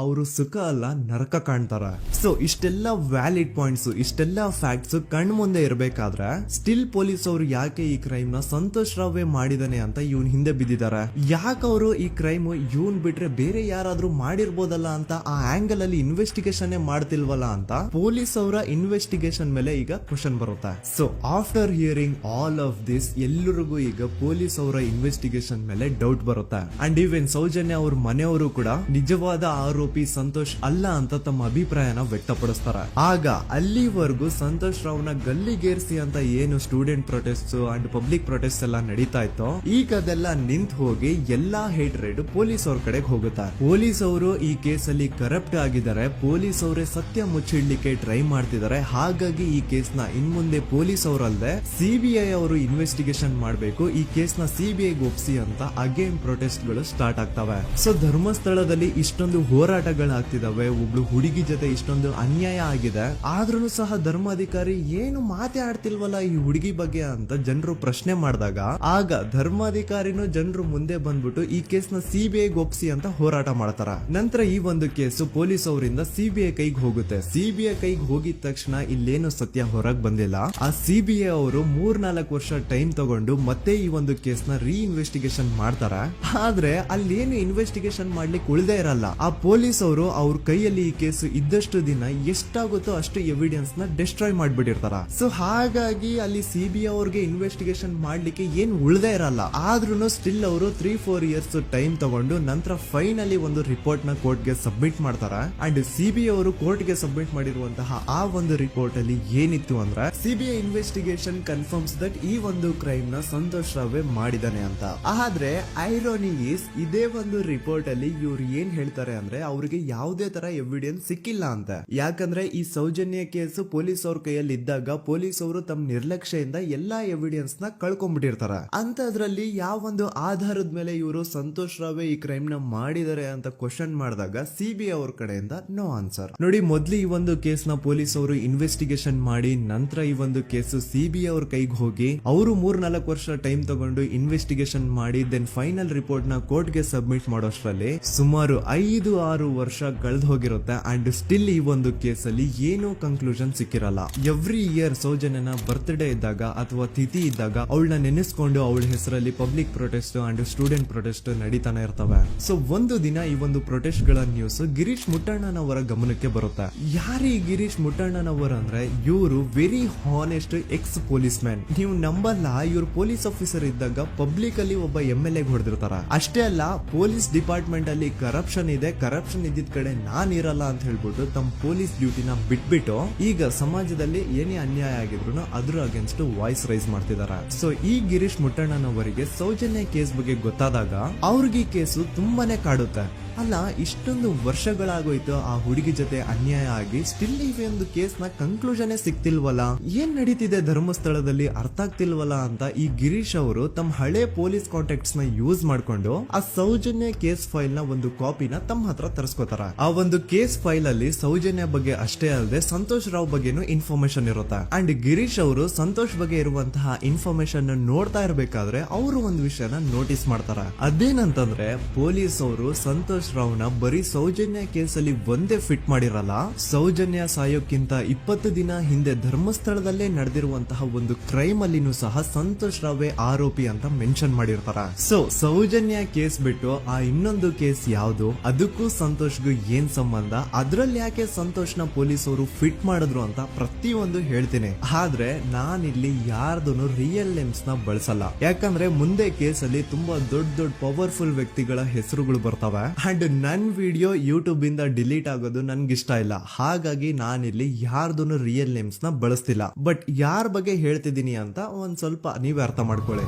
ಅವರು ಸುಖ ಅಲ್ಲ ನರಕ ಕಾಣ್ತಾರ. ಸೊ ಇಷ್ಟೆಲ್ಲ ವ್ಯಾಲಿಡ್ ಪಾಯಿಂಟ್ಸ್, ಇಷ್ಟೆಲ್ಲ ಫ್ಯಾಕ್ಟ್ಸ್ ಕಣ್ ಮುಂದೆ ಇರ್ಬೇಕಾದ್ರೆ ಸ್ಟಿಲ್ ಪೊಲೀಸ್ ಅವರು ಯಾಕೆ ಈ ಕ್ರೈಮ್ ನ ಸಂತೋಷ್ ರಾವೇ ಮಾಡಿದಾನೆ ಅಂತ ಇವನ್ ಹಿಂದೆ ಬಿದ್ದಿದ್ದಾರೆ. ಯಾಕೆ ಅವರು ಈ ಕ್ರೈಮ್ ಇವನ್ ಬಿಟ್ರೆ ಬೇರೆ ಯಾರಾದ್ರೂ ಮಾಡಿರ್ಬೋದಲ್ಲ ಅಂತ ಆ ಆಂಗಲ್ ಅಲ್ಲಿ ಇನ್ವೆಸ್ಟಿಗೇಷನ್ ಮಾಡ್ತಿಲ್ವಲ್ಲ ಅಂತ ಪೊಲೀಸ್ ಅವರ ಇನ್ವೆಸ್ಟಿಗೇಷನ್ ಮೇಲೆ ಈಗ ಕ್ವಶನ್ ಬರುತ್ತೆ. So after hearing all of this, ಎಲ್ಲರಿಗೂ ಈಗ ಪೊಲೀಸ್ ಅವರ ಇನ್ವೆಸ್ಟಿಗೇಷನ್ ಇನ್ವೆಸ್ಟಿಗೇಷನ್ ಮೇಲೆ ಡೌಟ್ ಬರುತ್ತೆ. ಅಂಡ್ ಈವನ್ ಸೌಜನ್ಯ ಅವ್ರ ಮನೆಯವರು ಕೂಡ ನಿಜವಾದ ಆರೋಪಿ ಸಂತೋಷ್ ಅಲ್ಲ ಅಂತ ತಮ್ಮ ಅಭಿಪ್ರಾಯನ ವ್ಯಕ್ತಪಡಿಸ್ತಾರೆ. ಆಗ ಅಲ್ಲಿವರೆಗೂ ಸಂತೋಷ್ ರಾವ್ನ ಗಲ್ಲಿಗೇರಿಸಿ ಅಂತ ಏನು student protest and public protest ಎಲ್ಲ ನಡೀತಾ ಇತ್ತು, ಈಗ ಅದೆಲ್ಲ ನಿಂತು ಹೋಗಿ ಎಲ್ಲಾ ಹೇಟ್ರೇಡ್ ಪೊಲೀಸ್ ಅವ್ರ ಕಡೆಗೆ ಹೋಗುತ್ತೆ. ಪೊಲೀಸ್ ಅವರು ಈ ಕೇಸಲ್ಲಿ ಕರಪ್ಟ್ ಆಗಿದ್ದಾರೆ, ಪೊಲೀಸ್ ಅವರೇ ಸತ್ಯ ಮುಚ್ಚಿಡ್ಲಿಕ್ಕೆ ಟ್ರೈ ಮಾಡ್ತಿದ್ದಾರೆ. ಹಾಗಾಗಿ ಈ ಕೇಸ್ ನ ಇನ್ ಮುಂದೆ ಪೊಲೀಸ್ ಅವರಲ್ಲದೆ ಸಿಬಿಐ ಅವರು ಇನ್ವೆಸ್ಟಿಗೇಷನ್ ಮಾಡಬೇಕು, ಈ ಕೇಸ್ ನ ಸಿಬಿಐ ಒಪ್ಸಿ ಅಂತ ಅಗೇನ್ ಪ್ರೊಟೆಸ್ಟ್ ಗಳು ಸ್ಟಾರ್ಟ್ ಆಗ್ತವೆ. ಸೊ ಧರ್ಮಸ್ಥಳದಲ್ಲಿ ಇಷ್ಟೊಂದು ಹೋರಾಟಗಳಾಗ್ತಿದಾವೆ, ಒಬ್ಳು ಹುಡುಗಿ ಜೊತೆ ಇಷ್ಟೊಂದು ಅನ್ಯಾಯ ಆಗಿದೆ, ಆದ್ರೂ ಸಹ ಧರ್ಮಾಧಿಕಾರಿ ಏನು ಮಾತೇ ಆಡ್ತಿಲ್ವಲ್ಲ ಈ ಹುಡುಗಿ ಬಗ್ಗೆ ಅಂತ ಜನರು ಪ್ರಶ್ನೆ ಮಾಡಿದಾಗ ಆಗ ಧರ್ಮಾಧಿಕಾರಿನೂ ಜನರು ಮುಂದೆ ಬಂದ್ಬಿಟ್ಟು ಈ ಕೇಸ್ ನ ಸಿಬಿಐ ಒಪ್ಸಿ ಅಂತ ಹೋರಾಟ ಮಾಡ್ತಾರ. ನಂತರ ಈ ಒಂದು ಕೇಸು ಪೊಲೀಸ್ ಅವರಿಂದ ಸಿಬಿಐ ಕೈಗೆ ಹೋಗುತ್ತೆ. ಸಿಬಿಐ ಕೈಗೆ ಹೋಗಿದ ತಕ್ಷಣ ಇಲ್ಲೇನು ಸತ್ಯ ಹೊರಗ್ ಬಂದಿಲ್ಲ. ಆ ಸಿಬಿಐ ಅವರು 3-4 ವರ್ಷ ಟೈಮ್ ತಗೊಂಡು ಮತ್ತೆ ಈ ಒಂದು ಕೇಸ್ ನ ರೀ ಇನ್ವೆಸ್ಟಿಗೇಷನ್ ಮಾಡ್ತಾರ. ಆದ್ರೆ ಅಲ್ಲೇನು ಇನ್ವೆಸ್ಟಿಗೇಷನ್ ಮಾಡ್ಲಿಕ್ಕೆ ಉಳಿದೇ ಇರಲ್ಲ. ಆ ಪೊಲೀಸ್ ಅವರು ಅವ್ರ ಕೈಯಲ್ಲಿ ಈ ಕೇಸು ಇದ್ದಷ್ಟು ದಿನ ಎಷ್ಟಾಗುತ್ತೋ ಅಷ್ಟು ಎವಿಡೆನ್ಸ್ ನ ಡಿಸ್ಟ್ರಾಯ್ ಮಾಡ್ಬಿಟ್ಟಿರ್ತಾರ. ಸೊ ಹಾಗಾಗಿ ಅಲ್ಲಿ ಸಿಬಿಐ ಅವ್ರಿಗೆ ಇನ್ವೆಸ್ಟಿಗೇಷನ್ ಮಾಡ್ಲಿಕ್ಕೆ ಏನ್ ಉಳಿದೇ ಇರಲ್ಲ. ಆದ್ರೂ ಸ್ಟಿಲ್ ಅವರು 3-4 ಇಯರ್ಸ್ ಟೈಮ್ ತಗೊಂಡು ನಂತರ ಫೈನಲಿ ಒಂದು ರಿಪೋರ್ಟ್ ನ ಕೋರ್ಟ್ ಗೆ ಸಬ್ಮಿಟ್ ಮಾಡ್ತಾರ. ಅಂಡ್ ಸಿಬಿಐ ಅವರು ಕೋರ್ಟ್ ಗೆ ಸಬ್ಮಿಟ್ ಮಾಡಿರುವಂತಹ ಆ ಒಂದು ರಿಪೋರ್ಟ್ ಅಲ್ಲಿ ಏನಿತ್ತು ಅಂದ್ರೆ ಸಿಬಿಐ ಇನ್ವೆಸ್ಟಿಗೇಷನ್ ಕನ್ಫರ್ಮ್ಸ್ ದಟ್ ಈ ಒಂದು ಕ್ರೈಮ್ ನ ಸಂತೋಷ್ ರಾವೇ ಮಾಡಿದಾನೆ ಅಂತ. ಆದ್ರೆ ಐರೋನಿ ಈಸ್ ಇದೇ ಒಂದು ರಿಪೋರ್ಟ್ ಅಲ್ಲಿ ಇವ್ರು ಏನ್ ಹೇಳ್ತಾರೆ ಅಂದ್ರೆ ಅವ್ರಿಗೆ ಯಾವುದೇ ತರ ಎವಿಡೆನ್ಸ್ ಸಿಕ್ಕಿಲ್ಲ ಅಂತ. ಯಾಕಂದ್ರೆ ಈ ಸೌಜನ್ಯ ಕೇಸು ಪೊಲೀಸ್ ಅವ್ರ ಕೈಯಲ್ಲಿ ಇದ್ದಾಗ ಪೊಲೀಸ್ ಅವರು ತಮ್ಮ ನಿರ್ಲಕ್ಷ್ಯದಿಂದ ಎಲ್ಲಾ ಎವಿಡೆನ್ಸ್ ನ ಕಳ್ಕೊಂಡ್ಬಿಟ್ಟಿರ್ತಾರ. ಅಂತದ್ರಲ್ಲಿ ಯಾವ ಒಂದು ಆಧಾರದ ಮೇಲೆ ಇವರು ಸಂತೋಷ್ ರಾವೇ ಈ ಕ್ರೈಮ್ ನ ಮಾಡಿದ್ದಾರೆ ಅಂತ ಕ್ವಶನ್ ಮಾಡಿದಾಗ ಸಿಬಿಐ ಅವ್ರ ಕಡೆಯಿಂದ ನೋ ಆನ್ಸರ್. ನೋಡಿ, ಮೊದ್ಲು ಈ ಒಂದು ಕೇಸ್ ನ ಪೊಲೀಸ್ ಅವರು ಇನ್ವೆಸ್ಟಿಗೇಷನ್ ಮಾಡಿ ನಂತರ ಈ ಒಂದು ಕೇಸು ಸಿಬಿಐ ಅವ್ರ ಕೈಗೆ ಹೋಗಿ ಅವರು 3-4 ವರ್ಷ ಟೈಮ್ ತಗೊಂಡು ಇನ್ವೆಸ್ಟಿಗೇಷನ್ ಮಾಡಿ ದೆನ್ ಫೈನಲ್ ರಿಪೋರ್ಟ್ ನ ಕೋರ್ಟ್ ಗೆ ಸಬ್ಮಿಟ್ ಮಾಡೋಷ್ಟ್ರಲ್ಲಿ ಸುಮಾರು 5-6 ವರ್ಷ ಕಳೆದು ಹೋಗಿರುತ್ತೆ. ಅಂಡ್ ಸ್ಟಿಲ್ ಈ ಒಂದು ಕೇಸ್ ಅಲ್ಲಿ ಏನೂ ಕನ್ಕ್ಲೂಷನ್ ಸಿಕ್ಕಿರಲ್ಲ. ಎವ್ರಿ ಇಯರ್ ಸೌಜನ್ಯನ ಬರ್ತ್ಡೇ ಇದ್ದಾಗ ಅಥವಾ ತಿಥಿ ಇದ್ದಾಗ ಅವಳನ್ನ ನೆನೆಸ್ಕೊಂಡು ಅವಳ ಹೆಸರಲ್ಲಿ public protest and student protest ನಡೀತಾನೆ ಇರ್ತವೆ. ಸೊ ಒಂದು ದಿನ ಈ ಒಂದು ಪ್ರೊಟೆಸ್ಟ್ ಗಳ ನ್ಯೂಸ್ ಗಿರೀಶ್ ಮುಟ್ಟಣ್ಣನವರ ಗಮನಕ್ಕೆ ಬರುತ್ತೆ. ಯಾರೀ ಗಿರೀಶ್ ಮುಟ್ಟಣ್ಣನವರ ಅಂದ್ರೆ ಇವರು very honest X police man. ನೀವು ನಂಬಲ್ಲ, ಇವ್ರು ಪೊಲೀಸ್ ಆಫೀಸರ್ ಇದ್ದಾಗ ಪಬ್ಲಿಕ್ ಅಲ್ಲಿ ಒಬ್ಬ MLA ಹೊಡೆದಿರ್ತಾರ. ಅಷ್ಟೇ ಅಲ್ಲ, ಪೊಲೀಸ್ ಡಿಪಾರ್ಟ್ಮೆಂಟ್ ಅಲ್ಲಿ ಕರಪ್ಷನ್ ಇದೆ, ಕರಪ್ಷನ್ ಇದ್ದಿದ್ ಕಡೆ ನಾನ್ ಇರಲ್ಲ ಅಂತ ಹೇಳ್ಬಿಟ್ಟು ತಮ್ಮ ಪೊಲೀಸ್ ಡ್ಯೂಟಿನ ಬಿಟ್ಬಿಟ್ಟು ಈಗ ಸಮಾಜದಲ್ಲಿ ಏನೇ ಅನ್ಯಾಯ ಆಗಿದ್ರು ಅದ್ರ ಅಗೇನ್ಸ್ಟ್ ವಾಯ್ಸ್ ರೈಸ್ ಮಾಡ್ತಿದಾರ. ಸೊ ಈ ಗಿರೀಶ್ ಮುಟ್ಟಣ್ಣನವರಿಗೆ ಸೌಜನ್ಯ ಕೇಸ್ ಬಗ್ಗೆ ಗೊತ್ತಾದಾಗ ಅವ್ರಿಗೆ ಈ ಕೇಸು ತುಂಬಾನೇ ಕಾಡುತ್ತೆ. ಅಲ್ಲ, ಇಷ್ಟೊಂದು ವರ್ಷಗಳಾಗೋಯ್ತು ಆ ಹುಡುಗಿ ಜೊತೆ ಅನ್ಯಾಯ ಆಗಿ, ಸ್ಟಿಲ್ ಈ ಒಂದು ಕೇಸ್ ನ ಕನ್ಕ್ಲೂಷನ್ ಸಿಕ್ತಿಲ್ವಲ್ಲ, ಏನ್ ನಡೀತಿದೆ ಧರ್ಮಸ್ಥಳದಲ್ಲಿ ಅರ್ಥ ಆಗ್ತಿಲ್ವಲ್ಲ ಅಂತ ಈ ಗಿರೀಶ್ ಅವರು ತಮ್ಮ ಹಳೆ ಪೊಲೀಸ್ ಕಾಂಟ್ಯಾಕ್ಟ್ಸ್ ನ ಯೂಸ್ ಮಾಡ್ಕೊಂಡು ಆ ಸೌಜನ್ಯ ಕೇಸ್ ಫೈಲ್ ನ ಒಂದು ಕಾಪಿನ ತಮ್ಮ ಹತ್ರ ತರಿಸ್ಕೋತಾರ. ಆ ಒಂದು ಕೇಸ್ ಫೈಲ್ ಅಲ್ಲಿ ಸೌಜನ್ಯ ಬಗ್ಗೆ ಅಷ್ಟೇ ಅಲ್ಲದೆ ಸಂತೋಷ್ ರಾವ್ ಬಗ್ಗೆನೂ ಇನ್ಫಾರ್ಮೇಶನ್ ಇರುತ್ತೆ. ಅಂಡ್ ಗಿರೀಶ್ ಅವರು ಸಂತೋಷ್ ಬಗ್ಗೆ ಇರುವಂತಹ ಇನ್ಫಾರ್ಮೇಶನ್ ನೋಡ್ತಾ ಇರ್ಬೇಕಾದ್ರೆ ಅವರು ಒಂದು ವಿಷಯನ ನೋಟಿಸ್ ಮಾಡ್ತಾರ. ಅದೇನಂತಂದ್ರೆ ಪೊಲೀಸ್ ಅವರು ಸಂತೋಷ್ ರಾವ್ನ ಬರೀ ಸೌಜನ್ಯ ಕೇಸಲ್ಲಿ ಒಂದೇ ಫಿಟ್ ಮಾಡಿರಲ್ಲ, ಸೌಜನ್ಯ ಸಾಯೋಕ್ಕಿಂತ 20 ದಿನ ಹಿಂದೆ ಧರ್ಮಸ್ಥಳದಲ್ಲೇ ನಡೆದಿರುವಂತಹ ಒಂದು ಕ್ರೈಮ್ ಅಲ್ಲಿನೂ ಸಹ ಸಂತೋಷ್ ರಾವೇ ಆರೋಪಿ ಅಂತ ಮೆನ್ಷನ್ ಮಾಡಿರ್ತಾರ. ಸೊ ಸೌಜನ್ಯ ಕೇಸ್ ಬಿಟ್ಟು ಆ ಇನ್ನೊಂದು ಕೇಸ್ ಯಾವ್ದು, ಅದಕ್ಕೂ ಸಂತೋಷ್ಗೂ ಏನ್ ಸಂಬಂಧ, ಅದ್ರಲ್ಲಿ ಯಾಕೆ ಸಂತೋಷ್ನ ಪೊಲೀಸ್ ಅವರು ಫಿಟ್ ಮಾಡಿದ್ರು ಅಂತ ಪ್ರತಿಯೊಂದು ಹೇಳ್ತೀನಿ. ಆದ್ರೆ ನಾನಿಲ್ಲಿ ಯಾರ್ದು ರಿಯಲ್ ನೇಮ್ಸ್ ನ ಬಳಸಲ್ಲ. ಯಾಕಂದ್ರೆ ಮುಂದೆ ಕೇಸಲ್ಲಿ ತುಂಬಾ ದೊಡ್ಡ ಪವರ್ಫುಲ್ ವ್ಯಕ್ತಿಗಳ ಹೆಸರುಗಳು ಬರ್ತವೆ. ಅಂಡ್ ನನ್ ವಿಡಿಯೋ ಯೂಟ್ಯೂಬ್ ಇಂದ ಡಿಲೀಟ್ ಆಗೋದು ನನ್ಗೆ ಇಷ್ಟ ಇಲ್ಲ. ಹಾಗಾಗಿ ನಾನಿಲ್ಲಿ ಯಾರ್ದು ರಿಯಲ್ ನೇಮ್ಸ್ ನ ಬಳಸ್ತಿಲ್ಲ. ಬಟ್ ಯಾರ ಬಗ್ಗೆ ಹೇಳ್ತಿದ್ದೀನಿ ಅಂತ ಒಂದ್ ಸ್ವಲ್ಪ ನೀವೇ ಅರ್ಥ ಮಾಡ್ಕೊಳ್ಳಿ.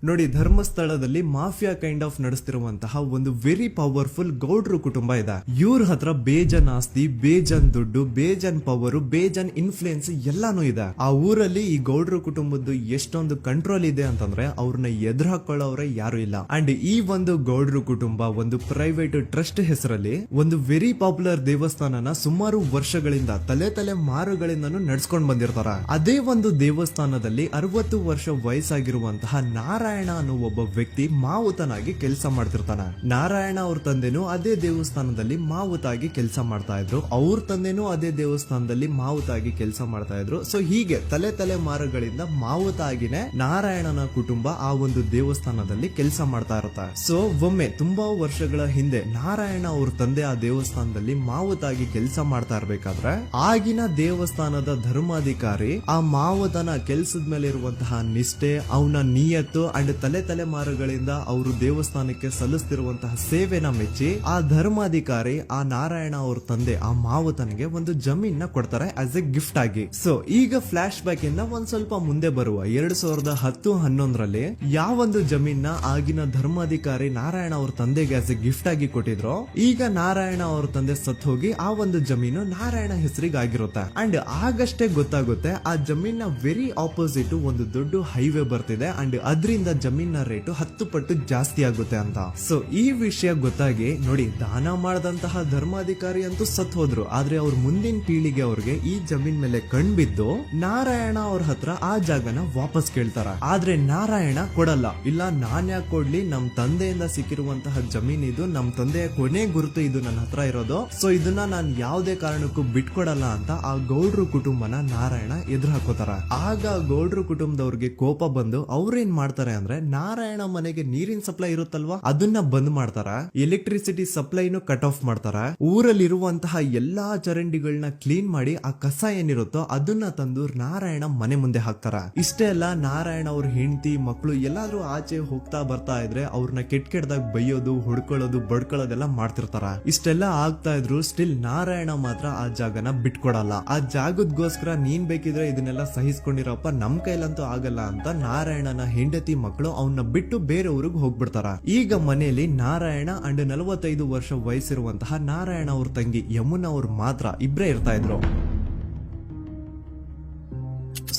ನೋಡಿ, ಧರ್ಮಸ್ಥಳದಲ್ಲಿ ಮಾಫಿಯಾ ಕೈಂಡ್ ಆಫ್ ನಡೆಸ್ತಿರುವಂತಹ ಒಂದು ವೆರಿ ಪವರ್ಫುಲ್ ಗೌಡ್ರು ಕುಟುಂಬ ಇದೆ. ಇವ್ರ ಹತ್ರ ಬೇಜನ್ ಆಸ್ತಿ, ಬೇಜನ್ ದುಡ್ಡು, ಬೇಜನ್ ಪವರ್, ಬೇಜನ್ ಇನ್ಫ್ಲೂಯೆನ್ಸ್ ಎಲ್ಲಾನು ಇದೆ. ಆ ಊರಲ್ಲಿ ಈ ಗೌಡ್ರು ಕುಟುಂಬದ್ದು ಎಷ್ಟೊಂದು ಕಂಟ್ರೋಲ್ ಇದೆ ಅಂತಂದ್ರೆ ಅವ್ರನ್ನ ಎದುರು ಹಾಕೊಳ್ಳೋರೆ ಯಾರು ಇಲ್ಲ. ಅಂಡ್ ಈ ಒಂದು ಗೌಡ್ರು ಕುಟುಂಬ ಒಂದು ಪ್ರೈವೇಟ್ ಟ್ರಸ್ಟ್ ಹೆಸರಲ್ಲಿ ಒಂದು ವೆರಿ ಪಾಪ್ಯುಲರ್ ದೇವಸ್ಥಾನನ ಸುಮಾರು ವರ್ಷಗಳಿಂದ ತಲೆ ಮಾರುಗಳಿಂದನೂ ನಡ್ಸ್ಕೊಂಡ್ ಬಂದಿರ್ತಾರ. ಅದೇ ಒಂದು ದೇವಸ್ಥಾನದಲ್ಲಿ 60 ವರ್ಷ ವಯಸ್ಸಾಗಿರುವಂತಹ ನಾರಾಯಣ ಅನ್ನೋ ಒಬ್ಬ ವ್ಯಕ್ತಿ ಮಾವುತನಾಗಿ ಕೆಲಸ ಮಾಡ್ತಿರ್ತಾನ. ನಾರಾಯಣ ಅವ್ರ ತಂದೆನೂ ಅದೇ ದೇವಸ್ಥಾನದಲ್ಲಿ ಮಾವುತಾಗಿ ಕೆಲಸ ಮಾಡ್ತಾ ಇದ್ರು, ಅವ್ರ ತಂದೆನೂ ಅದೇ ದೇವಸ್ಥಾನದಲ್ಲಿ ಮಾವುತಾಗಿ ಕೆಲಸ ಮಾಡ್ತಾ ಇದ್ರು. ಸೊ ಹೀಗೆ ತಲೆ ಮಾರುಗಳಿಂದ ಮಾವುತ ಆಗಿನೇ ನಾರಾಯಣನ ಕುಟುಂಬ ಆ ಒಂದು ದೇವಸ್ಥಾನದಲ್ಲಿ ಕೆಲಸ ಮಾಡ್ತಾ ಇರುತ್ತೆ. ಸೊ ಒಮ್ಮೆ ತುಂಬಾ ವರ್ಷಗಳ ಹಿಂದೆ ನಾರಾಯಣ ಅವ್ರ ತಂದೆ ಆ ದೇವಸ್ಥಾನದಲ್ಲಿ ಮಾವುತಾಗಿ ಕೆಲಸ ಮಾಡ್ತಾ ಇರ್ಬೇಕಾದ್ರೆ ಆಗಿನ ದೇವಸ್ಥಾನದ ಧರ್ಮಾಧಿಕಾರಿ ಆ ಮಾವುತನ ಕೆಲ್ಸದ ಮೇಲೆ ಇರುವಂತಹ ನಿಷ್ಠೆ, ಅವನ ನಿಯತ್ತು ಅಂಡ್ ತಲೆಮಾರುಗಳಿಂದ ಅವರು ದೇವಸ್ಥಾನಕ್ಕೆ ಸಲ್ಲಿಸ್ತಿರುವಂತಹ ಸೇವೆನ ಮೆಚ್ಚಿ ಆ ಧರ್ಮಾಧಿಕಾರಿ ಆ ನಾರಾಯಣ ಅವ್ರ ತಂದೆ ಆ ಮಾವುತನಿಗೆ ಒಂದು ಜಮೀನ್ ಕೊಡ್ತಾರೆ ಆಸ್ ಎ ಗಿಫ್ಟ್ ಆಗಿ. ಸೊ ಈಗ ಫ್ಲಾಶ್ ಬ್ಯಾಕ್ ಇಂದ ಒಂದ್ ಸ್ವಲ್ಪ ಮುಂದೆ ಬರುವ 2010-11ರಲ್ಲಿ ಯಾವೊಂದು ಜಮೀನ ಆಗಿನ ಧರ್ಮಾಧಿಕಾರಿ ನಾರಾಯಣ ಅವ್ರ ತಂದೆಗೆ ಆಸ್ ಎ ಗಿಫ್ಟ್ ಆಗಿ ಕೊಟ್ಟಿದ್ರು, ಈಗ ನಾರಾಯಣ ಅವ್ರ ತಂದೆ ಸತ್ ಹೋಗಿ ಆ ಒಂದು ಜಮೀನು ನಾರಾಯಣ ಹೆಸರಿಗೆ ಆಗಿರುತ್ತೆ. ಅಂಡ್ ಆಗಷ್ಟೇ ಗೊತ್ತಾಗುತ್ತೆ ಆ ಜಮೀನ ವೆರಿ ಆಪೋಸಿಟ್ ಒಂದು ದೊಡ್ಡ ಹೈವೇ ಬರ್ತಿದೆ ಅಂಡ್ ಅದರಿಂದ ಜಮೀನ ರೇಟು 10 ಪಟ್ಟು ಜಾಸ್ತಿ ಆಗುತ್ತೆ ಅಂತ. ಸೊ ಈ ವಿಷಯ ಗೊತ್ತಾಗಿ ನೋಡಿ, ದಾನ ಮಾಡದಂತಹ ಧರ್ಮಾಧಿಕಾರಿ ಅಂತೂ ಸತ್ ಹೋದ್ರು, ಆದ್ರೆ ಅವ್ರ ಮುಂದಿನ ಪೀಳಿಗೆ ಅವ್ರಿಗೆ ಈ ಜಮೀನ್ ಮೇಲೆ ಕಣ್ಬಿದ್ದು ನಾರಾಯಣ ಅವ್ರ ಹತ್ರ ಆ ಜಾಗನ ವಾಪಸ್ ಕೇಳ್ತಾರ. ಆದ್ರೆ ನಾರಾಯಣ ಕೊಡಲ್ಲ. ಇಲ್ಲ, ನಾನ್ ಯಾಕೆ ಕೊಡ್ಲಿ, ನಮ್ ತಂದೆಯಿಂದ ಸಿಕ್ಕಿರುವಂತಹ ಜಮೀನ್ ಇದು, ನಮ್ ತಂದೆಯ ಕೊನೆ ಗುರುತು ಇದು ನನ್ನ ಹತ್ರ ಇರೋದು, ಸೊ ಇದನ್ನ ನಾನ್ ಯಾವ್ದೇ ಕಾರಣಕ್ಕೂ ಬಿಟ್ಕೊಡಲ್ಲ ಅಂತ ಆ ಗೌಡ್ರು ಕುಟುಂಬನ ನಾರಾಯಣ ಎದುರು ಹಾಕೋತಾರ. ಆಗ ಗೌಡ್ರು ಕುಟುಂಬದವ್ರಿಗೆ ಕೋಪ ಬಂದು ಅವ್ರೇನ್ ಮಾಡ್ತಾರೆ ಅಂದ್ರೆ, ನಾರಾಯಣ ಮನೆಗೆ ನೀರಿನ ಸಪ್ಲೈ ಇರುತ್ತಲ್ವಾ ಅದನ್ನ ಬಂದ್ ಮಾಡ್ತಾರ, ಎಲೆಕ್ಟ್ರಿಸಿಟಿ ಸಪ್ಲೈನು ಕಟ್ ಆಫ್ ಮಾಡ್ತಾರ, ಊರಲ್ಲಿರುವಂತಹ ಎಲ್ಲಾ ಚರಂಡಿಗಳನ್ನ ಕ್ಲೀನ್ ಮಾಡಿ ಆ ಕಸ ಏನಿರುತ್ತೋ ಅದನ್ನ ತಂದು ನಾರಾಯಣ ಮನೆ ಮುಂದೆ ಹಾಕ್ತಾರ. ಇಷ್ಟೇ ಅಲ್ಲ, ನಾರಾಯಣ ಅವ್ರ ಹೆಂಡತಿ ಮಕ್ಕಳು ಎಲ್ಲಾದ್ರೂ ಆಚೆ ಹೋಗ್ತಾ ಬರ್ತಾ ಇದ್ರೆ ಅವ್ರನ್ನ ಕೆಟ್ಟದಾಗ ಬೈಯೋದು, ಹೊಡ್ಕೊಳ್ಳೋದು, ಬಡ್ಕೊಳ್ಳೋದೆಲ್ಲ ಮಾಡ್ತಿರ್ತಾರ. ಇಷ್ಟೆಲ್ಲ ಆಗ್ತಾ ಇದ್ರು ಸ್ಟಿಲ್ ನಾರಾಯಣ ಮಾತ್ರ ಆ ಜಾಗನ ಬಿಟ್ಕೊಡಲ್ಲ. ಆ ಜಾಗದ್ಗೋಸ್ಕರ ನೀನ್ ಬೇಕಿದ್ರೆ ಇದನ್ನೆಲ್ಲ ಸಹಿಸ್ಕೊಂಡಿರಪ್ಪ, ನಮ್ ಕೈಲಂತೂ ಆಗಲ್ಲ ಅಂತ ನಾರಾಯಣನ ಹೆಂಡತಿ ಮಕ್ಕಳು ಅವನ್ನ ಬಿಟ್ಟು ಬೇರೆ ಊರಿಗೆ ಹೋಗ್ಬಿಡ್ತಾರ. ಈಗ ಮನೆಯಲ್ಲಿ ನಾರಾಯಣ ಅಂಡ್ 45 ವರ್ಷ ವಯಸ್ಸಿರುವಂತಹ ನಾರಾಯಣ ಅವ್ರ ತಂಗಿ ಯಮುನಾ ಅವ್ರು ಮಾತ್ರ ಇಬ್ರೇ ಇರ್ತಾ ಇದ್ರು.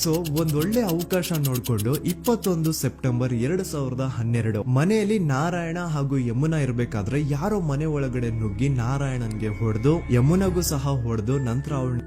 ಸೊ ಒಂದೊಳ್ಳೆ ಅವಕಾಶ ನೋಡ್ಕೊಂಡು 21 ಸೆಪ್ಟೆಂಬರ್ 2012 ಮನೆಯಲ್ಲಿ ನಾರಾಯಣ ಹಾಗೂ ಯಮುನಾ ಇರ್ಬೇಕಾದ್ರೆ ಯಾರೋ ಮನೆ ಒಳಗಡೆ ನುಗ್ಗಿ ನಾರಾಯಣನ್ಗೆ ಹೊಡೆದು ಯಮುನಾಗೂ ಸಹ ಹೊಡೆದು ನಂತರ ಅವಳು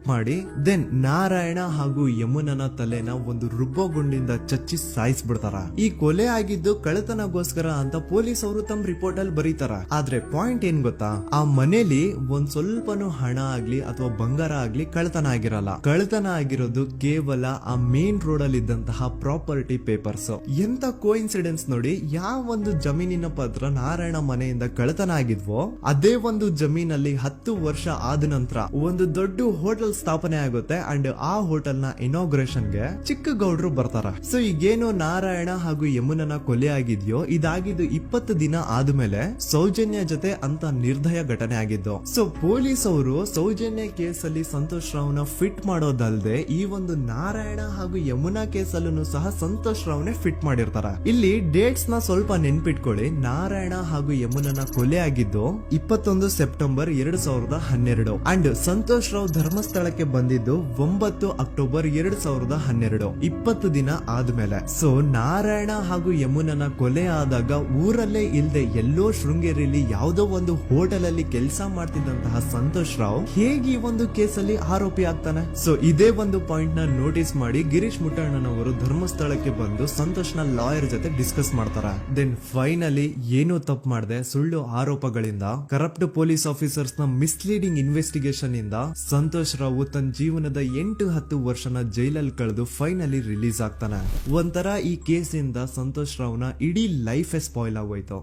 ಮಾಡಿ ದೆನ್ ನಾರಾಯಣ ಹಾಗೂ ಯಮುನನ ತಲೆನ ಒಂದು ರುಬ್ಬಗುಂಡಿಂದ ಚಚ್ಚಿ ಸಾಯಿಸ್ಬಿಡ್ತಾರ. ಈ ಕೊಲೆ ಆಗಿದ್ದು ಕಳ್ಳತನಗೋಸ್ಕರ ಅಂತ ಪೊಲೀಸ್ ಅವರು ತಮ್ಮ ರಿಪೋರ್ಟ್ ಅಲ್ಲಿ ಬರೀತಾರ. ಆದ್ರೆ ಪಾಯಿಂಟ್ ಏನ್ ಗೊತ್ತಾ, ಆ ಮನೇಲಿ ಒಂದ್ ಸ್ವಲ್ಪನೂ ಹಣ ಆಗ್ಲಿ ಅಥವಾ ಬಂಗಾರ ಆಗ್ಲಿ ಕಳ್ಳತನ ಆಗಿರಲ್ಲ. ಕಳ್ಳತನ ಆಗಿರೋದು ಕೇವಲ ಆ ಮೇನ್ ರೋಡ್ ಅಲ್ಲಿ ಇದ್ದಂತಹ ಪ್ರಾಪರ್ಟಿ ಪೇಪರ್ಸ್. ಎಂತ ಕೋಇನ್ಸಿಡೆನ್ಸ್ ನೋಡಿ, ಯಾವ ಒಂದು ಜಮೀನಿನ ಪತ್ರ ನಾರಾಯಣ ಮನೆಯಿಂದ ಕಳ್ಳತನ ಆಗಿದ್ವೋ ಅದೇ ಒಂದು ಜಮೀನಲ್ಲಿ 10 ವರ್ಷ ಆದ ನಂತರ ಒಂದು ದೊಡ್ಡ ಹೋಟೆಲ್ ಸ್ಥಾಪನೆ ಆಗುತ್ತೆ ಅಂಡ್ ಆ ಹೋಟೆಲ್ ನ ಇನಾಗ್ರೇಷನ್ ಗೆ ಚಿಕ್ಕ ಗೌಡ್ರು ಬರ್ತಾರ. ಸೊ ಈಗೇನು ನಾರಾಯಣ ಹಾಗೂ ಯಮುನನ ಕೊಲೆ ಆಗಿದ್ಯೋ ಇದಾಗಿದ್ದು 20 ದಿನ ಆದ್ಮೇಲೆ ಸೌಜನ್ಯ ಜೊತೆ ಅಂತ ನಿರ್ದಯ ಘಟನೆ ಆಗಿದ್ದು. ಸೊ ಪೊಲೀಸ್ ಅವರು ಸೌಜನ್ಯ ಕೇಸ್ ಅಲ್ಲಿ ಸಂತೋಷ್ ರಾವ್ನ ಫಿಟ್ ಮಾಡೋದಲ್ದೆ ಈ ಒಂದು ನಾರಾಯಣ ಹಾಗೂ ಯಮುನಾ ಕೇಸ್ ಅಲ್ಲೂ ಸಹ ಸಂತೋಷ್ ರಾವ್ನೆ ಫಿಟ್ ಮಾಡಿರ್ತಾರ. ಇಲ್ಲಿ ಡೇಟ್ಸ್ ನ ಸ್ವಲ್ಪ ನೆನ್ಪಿಟ್ಕೊಳ್ಳಿ. ನಾರಾಯಣ ಹಾಗೂ ಯಮುನನ ಕೊಲೆ ಆಗಿದ್ದು 21 ಸೆಪ್ಟೆಂಬರ್ 2012 ಅಂಡ್ ಸಂತೋಷ್ ರಾವ್ ಧರ್ಮಸ್ಥಳಕ್ಕೆ ಬಂದಿದ್ದು 9 ಅಕ್ಟೋಬರ್ 2012, 20 ದಿನ ಆದ್ಮೇಲೆ. ಸೊ ನಾರಾಯಣ ಹಾಗೂ ಯಮುನನ ಕೊಲೆ ಆದಾಗ ಊರಲ್ಲೇ ಇಲ್ದೆ ಎಲ್ಲೋ ಶೃಂಗೇರಿಯಲ್ಲಿ ಯಾವುದೋ ಒಂದು ಹೋಟೆಲ್ ಅಲ್ಲಿ ಕೆಲಸ ಮಾಡ್ತಿದ್ದಂತಹ ಸಂತೋಷ್ ರಾವ್ ಹೇಗೆ ಈ ಒಂದು ಕೇಸಲ್ಲಿ ಆರೋಪಿ ಆಗ್ತಾನೆ? ಸೊ ಇದೇ ಒಂದು ಪಾಯಿಂಟ್ ನ ನೋಟಿಸ್ ಮಾಡಿ ಗಿರೀಶ್ ಮುಟ್ಟಣ್ಣನವರು ಧರ್ಮಸ್ಥಳಕ್ಕೆ ಬಂದು ಸಂತೋಷ್ ನ ಲಾಯರ್ ಜೊತೆ ಡಿಸ್ಕಸ್ ಮಾಡ್ತಾರ. ದೆನ್ ಫೈನಲಿ ಏನೋ ತಪ್ಪು ಮಾಡದೆ ಸುಳ್ಳು ಆರೋಪಗಳಿಂದ ಕರಪ್ಟ್ ಪೊಲೀಸ್ ಆಫೀಸರ್ಸ್ ನ ಮಿಸ್ಲೀಡಿಂಗ್ ಇನ್ವೆಸ್ಟಿಗೇಷನ್ ಇಂದ ಸಂತೋಷ್ ರಾವ್ ತನ್ನ ಜೀವನದ 8-10 ವರ್ಷನ ಜೈಲಲ್ಲಿ ಕಳೆದು ಫೈನಲಿ ರಿಲೀಸ್ ಆಗ್ತಾನೆ. ಒಂಥರ ಈ ಕೇಸಿಂದ ಸಂತೋಷ್ ರಾವ್ನ ಇಡೀ ಲೈಫ್ ಸ್ಪಾಯ್ಲ್ ಆಗೋಯ್ತು.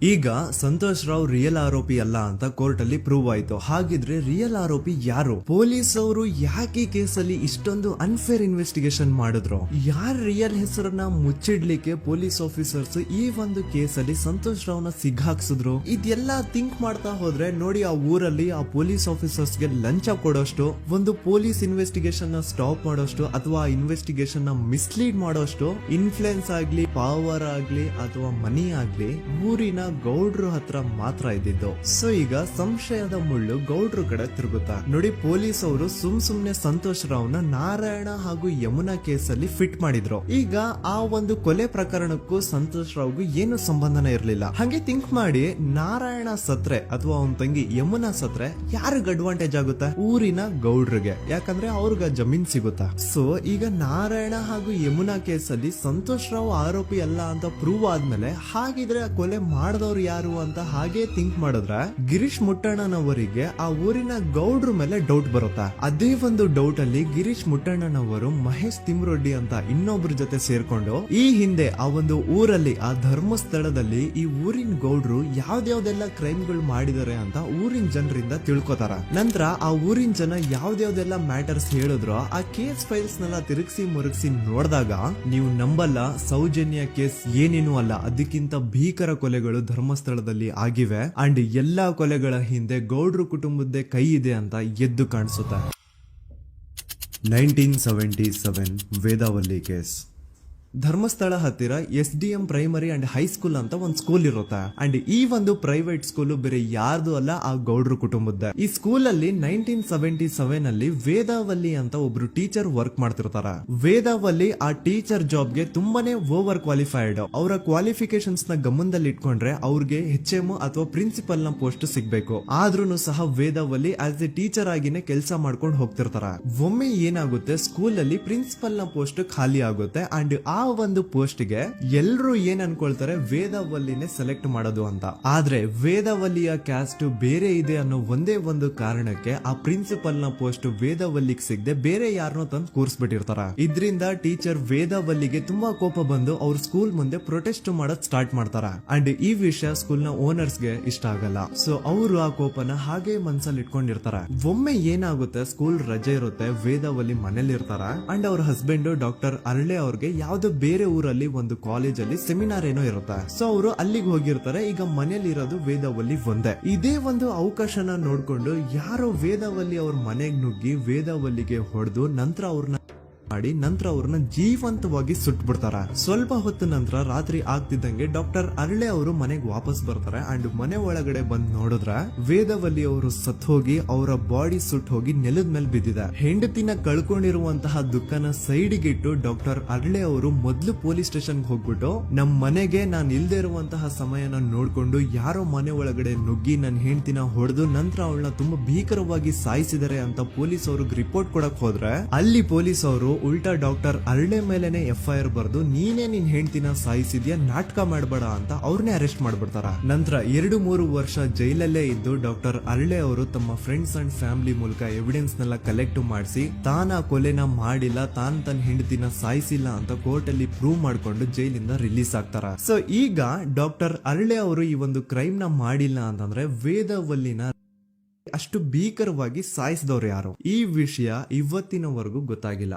ಈಗ ಸಂತೋಷ್ ರಾವ್ ರಿಯಲ್ ಆರೋಪಿ ಅಲ್ಲ ಅಂತ ಕೋರ್ಟ್ ಅಲ್ಲಿ ಪ್ರೂವ್ ಆಯ್ತು. ಹಾಗಿದ್ರೆ ರಿಯಲ್ ಆರೋಪಿ ಯಾರು? ಪೊಲೀಸ್ ಅವರು ಯಾಕೆ ಕೇಸಲ್ಲಿ ಇಷ್ಟೊಂದು ಅನ್ಫೇರ್ ಇನ್ವೆಸ್ಟಿಗೇಷನ್ ಮಾಡಿದ್ರು? ಯಾರ ರಿಯಲ್ ಹೆಸರನ್ನ ಮುಚ್ಚಿಡ್ಲಿಕ್ಕೆ ಪೊಲೀಸ್ ಆಫೀಸರ್ಸ್ ಈ ಒಂದು ಕೇಸಲ್ಲಿ ಸಂತೋಷ್ ರಾವ್ನ ಸಿಗ್ಹಾಕ್ಸಿದ್ರು? ಇದೆಲ್ಲ ಥಿಂಕ್ ಮಾಡ್ತಾ ಹೋದ್ರೆ ನೋಡಿ, ಆ ಊರಲ್ಲಿ ಆ ಪೊಲೀಸ್ ಆಫೀಸರ್ಸ್ ಗೆ ಲಂಚ ಕೊಡೋಷ್ಟು, ಒಂದು ಪೊಲೀಸ್ ಇನ್ವೆಸ್ಟಿಗೇಷನ್ ನ ಸ್ಟಾಪ್ ಮಾಡೋಷ್ಟು ಅಥವಾ ಇನ್ವೆಸ್ಟಿಗೇಷನ್ ನ ಮಿಸ್ಲೀಡ್ ಮಾಡೋಷ್ಟು ಇನ್ಫ್ಲೂಯೆನ್ಸ್ ಆಗ್ಲಿ, ಪವರ್ ಆಗ್ಲಿ ಅಥವಾ ಮನಿ ಆಗ್ಲಿ ಊರಿನ ಗೌಡ್ರು ಹತ್ರ ಮಾತ್ರ ಇದ್ದಿದ್ದು. ಸೊ ಈಗ ಸಂಶಯದ ಮುಳ್ಳು ಗೌಡ್ರು ಕಡೆ ತಿರುಗುತ್ತಾ. ನೋಡಿ, ಪೊಲೀಸ್ ಅವರು ಸುಮ್ನೆ ಸಂತೋಷ್ ರಾವ್ನ ನಾರಾಯಣ ಹಾಗೂ ಯಮುನಾ ಕೇಸಲ್ಲಿ ಫಿಟ್ ಮಾಡಿದ್ರು. ಈಗ ಆ ಒಂದು ಕೊಲೆ ಪ್ರಕರಣಕ್ಕೂ ಸಂತೋಷ್ ರಾವ್ಗೂ ಏನು ಸಂಬಂಧನೇ ಇರ್ಲಿಲ್ಲ. ಹಂಗೆ ಥಿಂಕ್ ಮಾಡಿ, ನಾರಾಯಣ ಸತ್ರೆ ಅಥವಾ ಅವನ ತಂಗಿ ಯಮುನಾ ಸತ್ರೆ ಯಾರಿಗ ಅಡ್ವಾಂಟೇಜ್ ಆಗುತ್ತೆ? ಊರಿನ ಗೌಡ್ರಿಗೆ, ಯಾಕಂದ್ರೆ ಅವ್ರಿಗೆ ಜಮೀನ್ ಸಿಗುತ್ತಾ. ಸೊ ಈಗ ನಾರಾಯಣ ಹಾಗೂ ಯಮುನಾ ಕೇಸಲ್ಲಿ ಸಂತೋಷ್ ರಾವ್ ಆರೋಪಿ ಅಲ್ಲ ಅಂತ ಪ್ರೂವ್ ಆದ್ಮೇಲೆ ಹಾಗಿದ್ರೆ ಕೊಲೆ ಮಾಡ ಮಾಡ್ದವ್ರು ಯಾರು ಅಂತ ಹಾಗೆ ಥಿಂಕ್ ಮಾಡಿದ್ರೆ ಗಿರೀಶ್ ಮುಟ್ಟಣ್ಣನವರಿಗೆ ಆ ಊರಿನ ಗೌಡ್ರ ಮೇಲೆ ಡೌಟ್ ಬರುತ್ತೆ. ಅದೇ ಒಂದು ಡೌಟ್ ಅಲ್ಲಿ ಗಿರೀಶ್ ಮುಟ್ಟಣ್ಣನವರು ಮಹೇಶ್ ತಿಮ್ರೊಡ್ಡಿ ಅಂತ ಇನ್ನೊಬ್ರ ಜೊತೆ ಸೇರ್ಕೊಂಡು ಈ ಹಿಂದೆ ಆ ಒಂದು ಊರಲ್ಲಿ ಆ ಧರ್ಮಸ್ಥಳದಲ್ಲಿ ಈ ಊರಿನ ಗೌಡ್ರು ಯಾವ್ದಾವ್ದೆಲ್ಲ ಕ್ರೈಮ್ ಗಳು ಮಾಡಿದಾರೆ ಅಂತ ಊರಿನ ಜನರಿಂದ ತಿಳ್ಕೊತಾರ. ನಂತರ ಆ ಊರಿನ ಜನ ಯಾವ್ದಾವ್ದೆಲ್ಲ ಮ್ಯಾಟರ್ಸ್ ಹೇಳಿದ್ರು ಆ ಕೇಸ್ ಫೈಲ್ಸ್ ನೆಲ್ಲ ತಿರುಗಿಸಿ ಮುರುಗಿಸಿ ನೋಡಿದಾಗ ನೀವು ನಂಬಲ್ಲ, ಸೌಜನ್ಯ ಕೇಸ್ ಏನೇನು ಅಲ್ಲ, ಅದಕ್ಕಿಂತ ಭೀಕರ ಕೊಲೆಗಳು ಧರ್ಮಸ್ಥಳದಲ್ಲಿ ಆಗಿವೆ ಅಂಡ್ ಎಲ್ಲಾ ಕೊಲೆಗಳ ಹಿಂದೆ ಗೌಡ್ರು ಕುಟುಂಬದ್ದೇ ಕೈ ಇದೆ ಅಂತ ಎದ್ದು ಕಾಣಿಸುತ್ತೆ. 1977 ವೇದಾವಲ್ಲಿ ಕೇಸ್. ಧರ್ಮಸ್ಥಳ ಹತ್ತಿರ SDM ಪ್ರೈಮರಿ ಅಂಡ್ ಹೈಸ್ಕೂಲ್ ಅಂತ ಒಂದು ಸ್ಕೂಲ್ ಇರುತ್ತೆ. ಅಂಡ್ ಈ ಒಂದು ಪ್ರೈವೇಟ್ ಸ್ಕೂಲ್ ಬೇರೆ ಯಾರ್ದು ಅಲ್ಲ, ಆ ಗೌಡ್ರ ಕುಟುಂಬದ. ಈ ಸ್ಕೂಲ್ ಅಲ್ಲಿ 1977 ಅಲ್ಲಿ ವೇದಾವಲ್ಲಿ ಅಂತ ಒಬ್ರು ಟೀಚರ್ ವರ್ಕ್ ಮಾಡ್ತಿರ್ತಾರ. ವೇದಾವಲ್ಲಿ ಆ ಟೀಚರ್ ಜಾಬ್ ಗೆ ತುಂಬಾನೇ ಓವರ್ ಕ್ವಾಲಿಫೈಡ್. ಅವರ ಕ್ವಾಲಿಫಿಕೇಶನ್ಸ್ ನ ಗಮನದಲ್ಲಿ ಇಟ್ಕೊಂಡ್ರೆ ಅವ್ರಿಗೆ HM ಅಥವಾ ಪ್ರಿನ್ಸಿಪಲ್ ನ ಪೋಸ್ಟ್ ಸಿಗ್ಬೇಕು. ಆದ್ರೂ ಸಹ ವೇದಾವಲ್ಲಿ ಆಸ್ ಎ ಟೀಚರ್ ಆಗಿನೇ ಕೆಲಸ ಮಾಡ್ಕೊಂಡು ಹೋಗ್ತಿರ್ತಾರ. ಒಮ್ಮೆ ಏನಾಗುತ್ತೆ, ಸ್ಕೂಲ್ ಅಲ್ಲಿ ಪ್ರಿನ್ಸಿಪಲ್ ನ ಪೋಸ್ಟ್ ಖಾಲಿ ಆಗುತ್ತೆ ಅಂಡ್ ಆ ಒಂದು ಪೋಸ್ಟ್ ಗೆ ಎಲ್ರು ಏನ್ ಅನ್ಕೊಳ್ತಾರೆ, ವೇದಾವಲ್ಲಿನೇ ಸೆಲೆಕ್ಟ್ ಮಾಡೋದು ಅಂತ. ಆದ್ರೆ ವೇದಾವಲ್ಲಿಯ ಕ್ಯಾಸ್ಟ್ ಬೇರೆ ಇದೆ ಅನ್ನೋ ಒಂದೇ ಒಂದು ಕಾರಣಕ್ಕೆ ಆ ಪ್ರಿನ್ಸಿಪಲ್ ನ ಪೋಸ್ಟ್ ವೇದಾವಲ್ಲಿಗೆ ಸಿಗದೆ ಬೇರೆ ಯಾರನ್ನೋ ತಂದು ಕೂರಿಸ್ಬಿಟ್ಟಿರ್ತಾರ. ಇದರಿಂದ ಟೀಚರ್ ವೇದಾವಲ್ಲಿಗೆ ತುಂಬಾ ಕೋಪ ಬಂದು ಅವ್ರ ಸ್ಕೂಲ್ ಮುಂದೆ ಪ್ರೊಟೆಸ್ಟ್ ಮಾಡೋದ್ ಸ್ಟಾರ್ಟ್ ಮಾಡ್ತಾರ. ಅಂಡ್ ಈ ವಿಷಯ ಸ್ಕೂಲ್ ನ ಓನರ್ಸ್ ಗೆ ಇಷ್ಟ ಆಗಲ್ಲ. ಸೊ ಅವರು ಆ ಕೋಪನ ಹಾಗೆ ಮನ್ಸಲ್ಲಿ ಇಟ್ಕೊಂಡಿರ್ತಾರ. ಒಮ್ಮೆ ಏನಾಗುತ್ತೆ, ಸ್ಕೂಲ್ ರಜೆ ಇರುತ್ತೆ, ವೇದಾವಲ್ಲಿ ಮನೇಲಿ ಇರ್ತಾರ ಅಂಡ್ ಅವ್ರ ಹಸ್ಬೆಂಡ್ ಡಾಕ್ಟರ್ ಅರಳೆ ಅವ್ರಿಗೆ ಯಾವ್ದೋ ಬೇರೆ ಊರಲ್ಲಿ ಒಂದು ಕಾಲೇಜ್ ಅಲ್ಲಿ ಸೆಮಿನಾರ್ ಏನೋ ಇರುತ್ತೆ. ಸೊ ಅವರು ಅಲ್ಲಿಗೆ ಹೋಗಿರ್ತಾರೆ. ಈಗ ಮನೇಲಿ ಇರೋದು ವೇದಾವಲ್ಲಿ ಒಂದೇ. ಇದೇ ಒಂದು ಅವಕಾಶನ ನೋಡ್ಕೊಂಡು ಯಾರೋ ವೇದಾವಲ್ಲಿ ಅವ್ರ ಮನೆಗ್ ನುಗ್ಗಿ ವೇದಾವಲ್ಲಿಗೆ ಹೊಡೆದು ನಂತರ ಅವ್ರನ್ನ ಜೀವಂತವಾಗಿ ಸುಟ್ಬಿಡ್ತಾರ. ಸ್ವಲ್ಪ ಹೊತ್ತು ನಂತರ ರಾತ್ರಿ ಆಗ್ತಿದ್ದಂಗೆ ಡಾಕ್ಟರ್ ಅರಳೆ ಅವರು ಮನೆಗೆ ವಾಪಸ್ ಬರ್ತಾರೆ ಅಂಡ್ ಮನೆ ಒಳಗಡೆ ಬಂದ್ ನೋಡಿದ್ರ ವೇದಾವಲ್ಲಿ ಅವರು ಸತ್ ಹೋಗಿ ಅವರ ಬಾಡಿ ಸುಟ್ ಹೋಗಿ ನೆಲದ ಮೇಲೆ ಬಿದ್ದಿದೆ. ಹೆಂಡತಿನ ಕಳ್ಕೊಂಡಿರುವಂತಹ ದುಃಖನ ಸೈಡ್ಗೆ ಇಟ್ಟು ಡಾಕ್ಟರ್ ಅರಳೆ ಅವರು ಮೊದ್ಲು ಪೊಲೀಸ್ ಸ್ಟೇಷನ್ ಹೋಗ್ಬಿಟ್ಟು ನಮ್ ಮನೆಗೆ ನಾನ್ ಇಲ್ದೇ ಇರುವಂತಹ ಸಮಯನ ನೋಡ್ಕೊಂಡು ಯಾರೋ ಮನೆ ಒಳಗಡೆ ನುಗ್ಗಿ ನನ್ನ ಹೆಂಡತಿನ ಹೊಡೆದು ನಂತರ ಅವಳನ್ನ ತುಂಬಾ ಭೀಕರವಾಗಿ ಸಾಯಿಸಿದರೆ ಅಂತ ಪೊಲೀಸ್ ಅವ್ರಿಗೆ ರಿಪೋರ್ಟ್ ಕೊಡಕ್ ಹೋದ್ರೆ ಅಲ್ಲಿ ಪೊಲೀಸ್ ಅವರು ಉಲ್ಟಾ ಡಾಕ್ಟರ್ ಅರಳೆ ಮೇಲೆನೆ FIR ಬರ್ದು ನೀನೇ ನಿನ್ ಹೆಂಡತಿನ ಸಾಯಿಸಿದ್ಯಾ, ನಾಟಕ ಮಾಡಬೇಡ ಅಂತ ಅವ್ರನ್ನೇ ಅರೆಸ್ಟ್ ಮಾಡ್ಬಿಡ್ತಾರ. ನಂತರ 2-3 ವರ್ಷ ಜೈಲಲ್ಲೇ ಇದ್ದು ಡಾಕ್ಟರ್ ಅರಳೆ ಅವರು ತಮ್ಮ ಫ್ರೆಂಡ್ಸ್ ಅಂಡ್ ಫ್ಯಾಮಿಲಿ ಮೂಲಕ ಎವಿಡೆನ್ಸ್ ನೆಲ್ಲ ಕಲೆಕ್ಟ್ ಮಾಡಿಸಿ ತಾನ ಕೊಲೆನ ಮಾಡಿಲ್ಲ, ತನ್ನ ಹೆಂಡತಿನ ಸಾಯಿಸಿಲ್ಲ ಅಂತ ಕೋರ್ಟ್ ಅಲ್ಲಿ ಪ್ರೂವ್ ಮಾಡ್ಕೊಂಡು ಜೈಲಿಂದ ರಿಲೀಸ್ ಆಗ್ತಾರ. ಸೊ ಈಗ ಡಾಕ್ಟರ್ ಅರಳೆ ಅವರು ಈ ಒಂದು ಕ್ರೈಮ್ ನ ಮಾಡಿಲ್ಲ ಅಂತಂದ್ರೆ ವೇದಾವಲ್ಲಿನ ಅಷ್ಟು ಭೀಕರವಾಗಿ ಸಾಯಿಸಿದವ್ರು ಯಾರು, ಈ ವಿಷಯ ಇವತ್ತಿನವರೆಗೂ ಗೊತ್ತಾಗಿಲ್ಲ.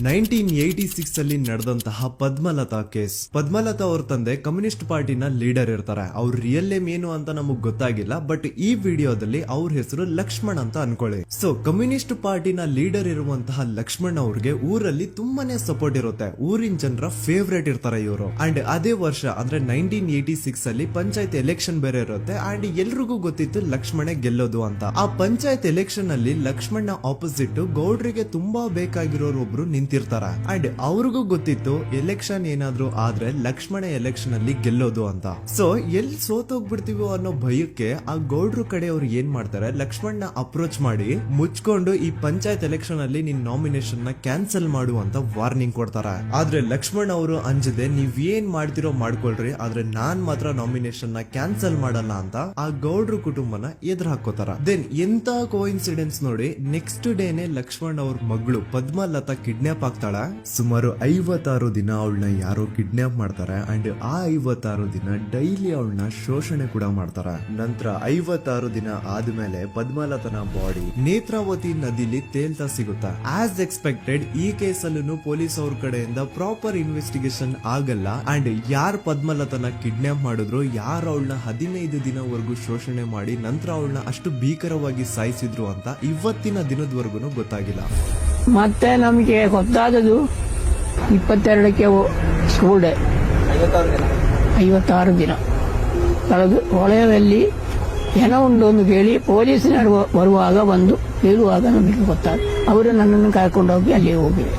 1986 ಅಲ್ಲಿ ನಡೆದಂತಹ ಪದ್ಮಲತಾ ಕೇಸ್. ಪದ್ಮಲತಾ ಅವ್ರ ತಂದೆ ಕಮ್ಯುನಿಸ್ಟ್ ಪಾರ್ಟಿನ ಲೀಡರ್ ಇರ್ತಾರೆ. ಅವ್ರ ರಿಯಲ್ ನೇಮ್ ಏನು ಅಂತ ನಮಗ್ ಗೊತ್ತಾಗಿಲ್ಲ, ಬಟ್ ಈ ವಿಡಿಯೋದಲ್ಲಿ ಅವ್ರ ಹೆಸರು ಲಕ್ಷ್ಮಣ್ ಅಂತ ಅನ್ಕೊಳ್ಳಿ. ಸೊ ಕಮ್ಯುನಿಸ್ಟ್ ಪಾರ್ಟಿನ ಲೀಡರ್ ಇರುವಂತಹ ಲಕ್ಷ್ಮಣ್ ಅವ್ರಿಗೆ ಊರಲ್ಲಿ ತುಂಬಾನೇ ಸಪೋರ್ಟ್ ಇರುತ್ತೆ. ಊರಿನ ಜನರ ಫೇವ್ರೇಟ್ ಇರ್ತಾರೆ ಇವರು. ಅಂಡ್ ಅದೇ ವರ್ಷ ಅಂದ್ರೆ 1986 ಅಲ್ಲಿ ಪಂಚಾಯತ್ ಎಲೆಕ್ಷನ್ ಬೇರೆ ಇರುತ್ತೆ ಅಂಡ್ ಎಲ್ರಿಗೂ ಗೊತ್ತಿತ್ತು ಲಕ್ಷ್ಮಣೆ ಗೆಲ್ಲೋದು ಅಂತ. ಆ ಪಂಚಾಯತ್ ಎಲೆಕ್ಷನ್ ಅಲ್ಲಿ ಲಕ್ಷ್ಮಣ್ ಆಪೋಸಿಟ್ ಗೌಡ್ರಿಗೆ ತುಂಬಾ ಬೇಕಾಗಿರೋರು ಒಬ್ರು ನಿಂತಿರ್ತಾರ ಅಂಡ್ ಅವ್ರಿಗೂ ಗೊತ್ತಿತ್ತು ಎಲೆಕ್ಷನ್ ಏನಾದ್ರು ಆದ್ರೆ ಲಕ್ಷ್ಮಣ ಎಲೆಕ್ಷನ್ ಅಲ್ಲಿ ಗೆಲ್ಲೋದು ಅಂತ. ಸೊ ಎಲ್ಲಿ ಸೋತೋಗ್ಬಿಡ್ತೀವೋ ಅನ್ನೋ ಭಯಕ್ಕೆ ಆ ಗೌಡ್ರು ಕಡೆ ಅವ್ರು ಏನ್ ಮಾಡ್ತಾರೆ, ಲಕ್ಷ್ಮಣ್ನ ಅಪ್ರೋಚ್ ಮಾಡಿ ಮುಚ್ಕೊಂಡು ಈ ಪಂಚಾಯತ್ ಎಲೆಕ್ಷನ್ ಅಲ್ಲಿ ನಿನ್ ನಾಮಿನೇಷನ್ ನ ಕ್ಯಾನ್ಸಲ್ ಮಾಡು ಅಂತ ವಾರ್ನಿಂಗ್ ಕೊಡ್ತಾರ. ಆದ್ರೆ ಲಕ್ಷ್ಮಣ್ ಅವರು ಅಂಜದೆ ನೀವ್ ಏನ್ ಮಾಡ್ತಿರೋ ಮಾಡ್ಕೊಳ್ರಿ, ಆದ್ರೆ ನಾನ್ ಮಾತ್ರ ನಾಮಿನೇಷನ್ ನ ಕ್ಯಾನ್ಸಲ್ ಮಾಡಲ್ಲ ಅಂತ ಆ ಗೌಡ್ರು ಕುಟುಂಬನ ಎದುರು ಹಾಕೋತಾರ. ದೆನ್ ಎಂತ ಕೋಇನ್ಸಿಡೆನ್ಸ್ ನೋಡಿ, ನೆಕ್ಸ್ಟ್ ಡೇನೆ ಲಕ್ಷ್ಮಣ್ ಅವ್ರ ಮಗಳು ಪದ್ಮಲತಾ ಕಿಡ್ನಾಪ್ ಆಗ್ತಾಳ. ಸುಮಾರು 56 ದಿನ ಅವಳನ್ನ ಯಾರೋ ಕಿಡ್ನಾಪ್ ಮಾಡ್ತಾರೆ ಅಂಡ್ ಆ 56 ದಿನ ಡೈಲಿ ಅವಳನ್ನ ಶೋಷಣೆ ಕೂಡ ಮಾಡ್ತಾರ. ನಂತರ 56 ದಿನ ಆದ್ಮೇಲೆ ಪದ್ಮಲತನ ಬಾಡಿ ನೇತ್ರಾವತಿ ನದಿಲಿ ತೇಲ್ತಾ ಸಿಗುತ್ತಾ. ಆಸ್ ಎಕ್ಸ್ಪೆಕ್ಟೆಡ್ ಈ ಕೇಸಲ್ಲೂ ಪೊಲೀಸ್ ಅವ್ರ ಕಡೆಯಿಂದ ಪ್ರಾಪರ್ ಇನ್ವೆಸ್ಟಿಗೇಷನ್ ಆಗಲ್ಲ ಅಂಡ್ ಯಾರ್ ಪದ್ಮಲತನ ಕಿಡ್ನಾಪ್ ಮಾಡಿದ್ರು, ಯಾರು ಅವಳನ್ನ 15 ದಿನವರೆಗೂ ಶೋಷಣೆ ಮಾಡಿ ನಂತರ ಅವಳನ್ನ ಅಷ್ಟು ಭೀಕರವಾಗಿ ಸಾಯಿಸಿದ್ರು ಅಂತ ಇವತ್ತಿನ ದಿನದವರೆಗೂ ಗೊತ್ತಾಗಿಲ್ಲ. ಮತ್ತೆ ನಮಗೆ ಗೊತ್ತಾದದು 22ಕ್ಕೆ ಸ್ಕೂಲ್ ಡೇ 56 ದಿನ ಕಳೆದು ಹೊಳೆಯಲ್ಲಿ ಏನೋ ಒಂದು ಕೇಳಿ ಪೊಲೀಸ್ನವರು ಬರುವಾಗ ಬಂದು ಹೇಳುವಾಗ ನಮಗೆ ಗೊತ್ತಾದ. ಅವರು ನನ್ನನ್ನು ಕರ್ಕೊಂಡೋಗಿ ಅಲ್ಲಿ ಹೋಗಿವೆ.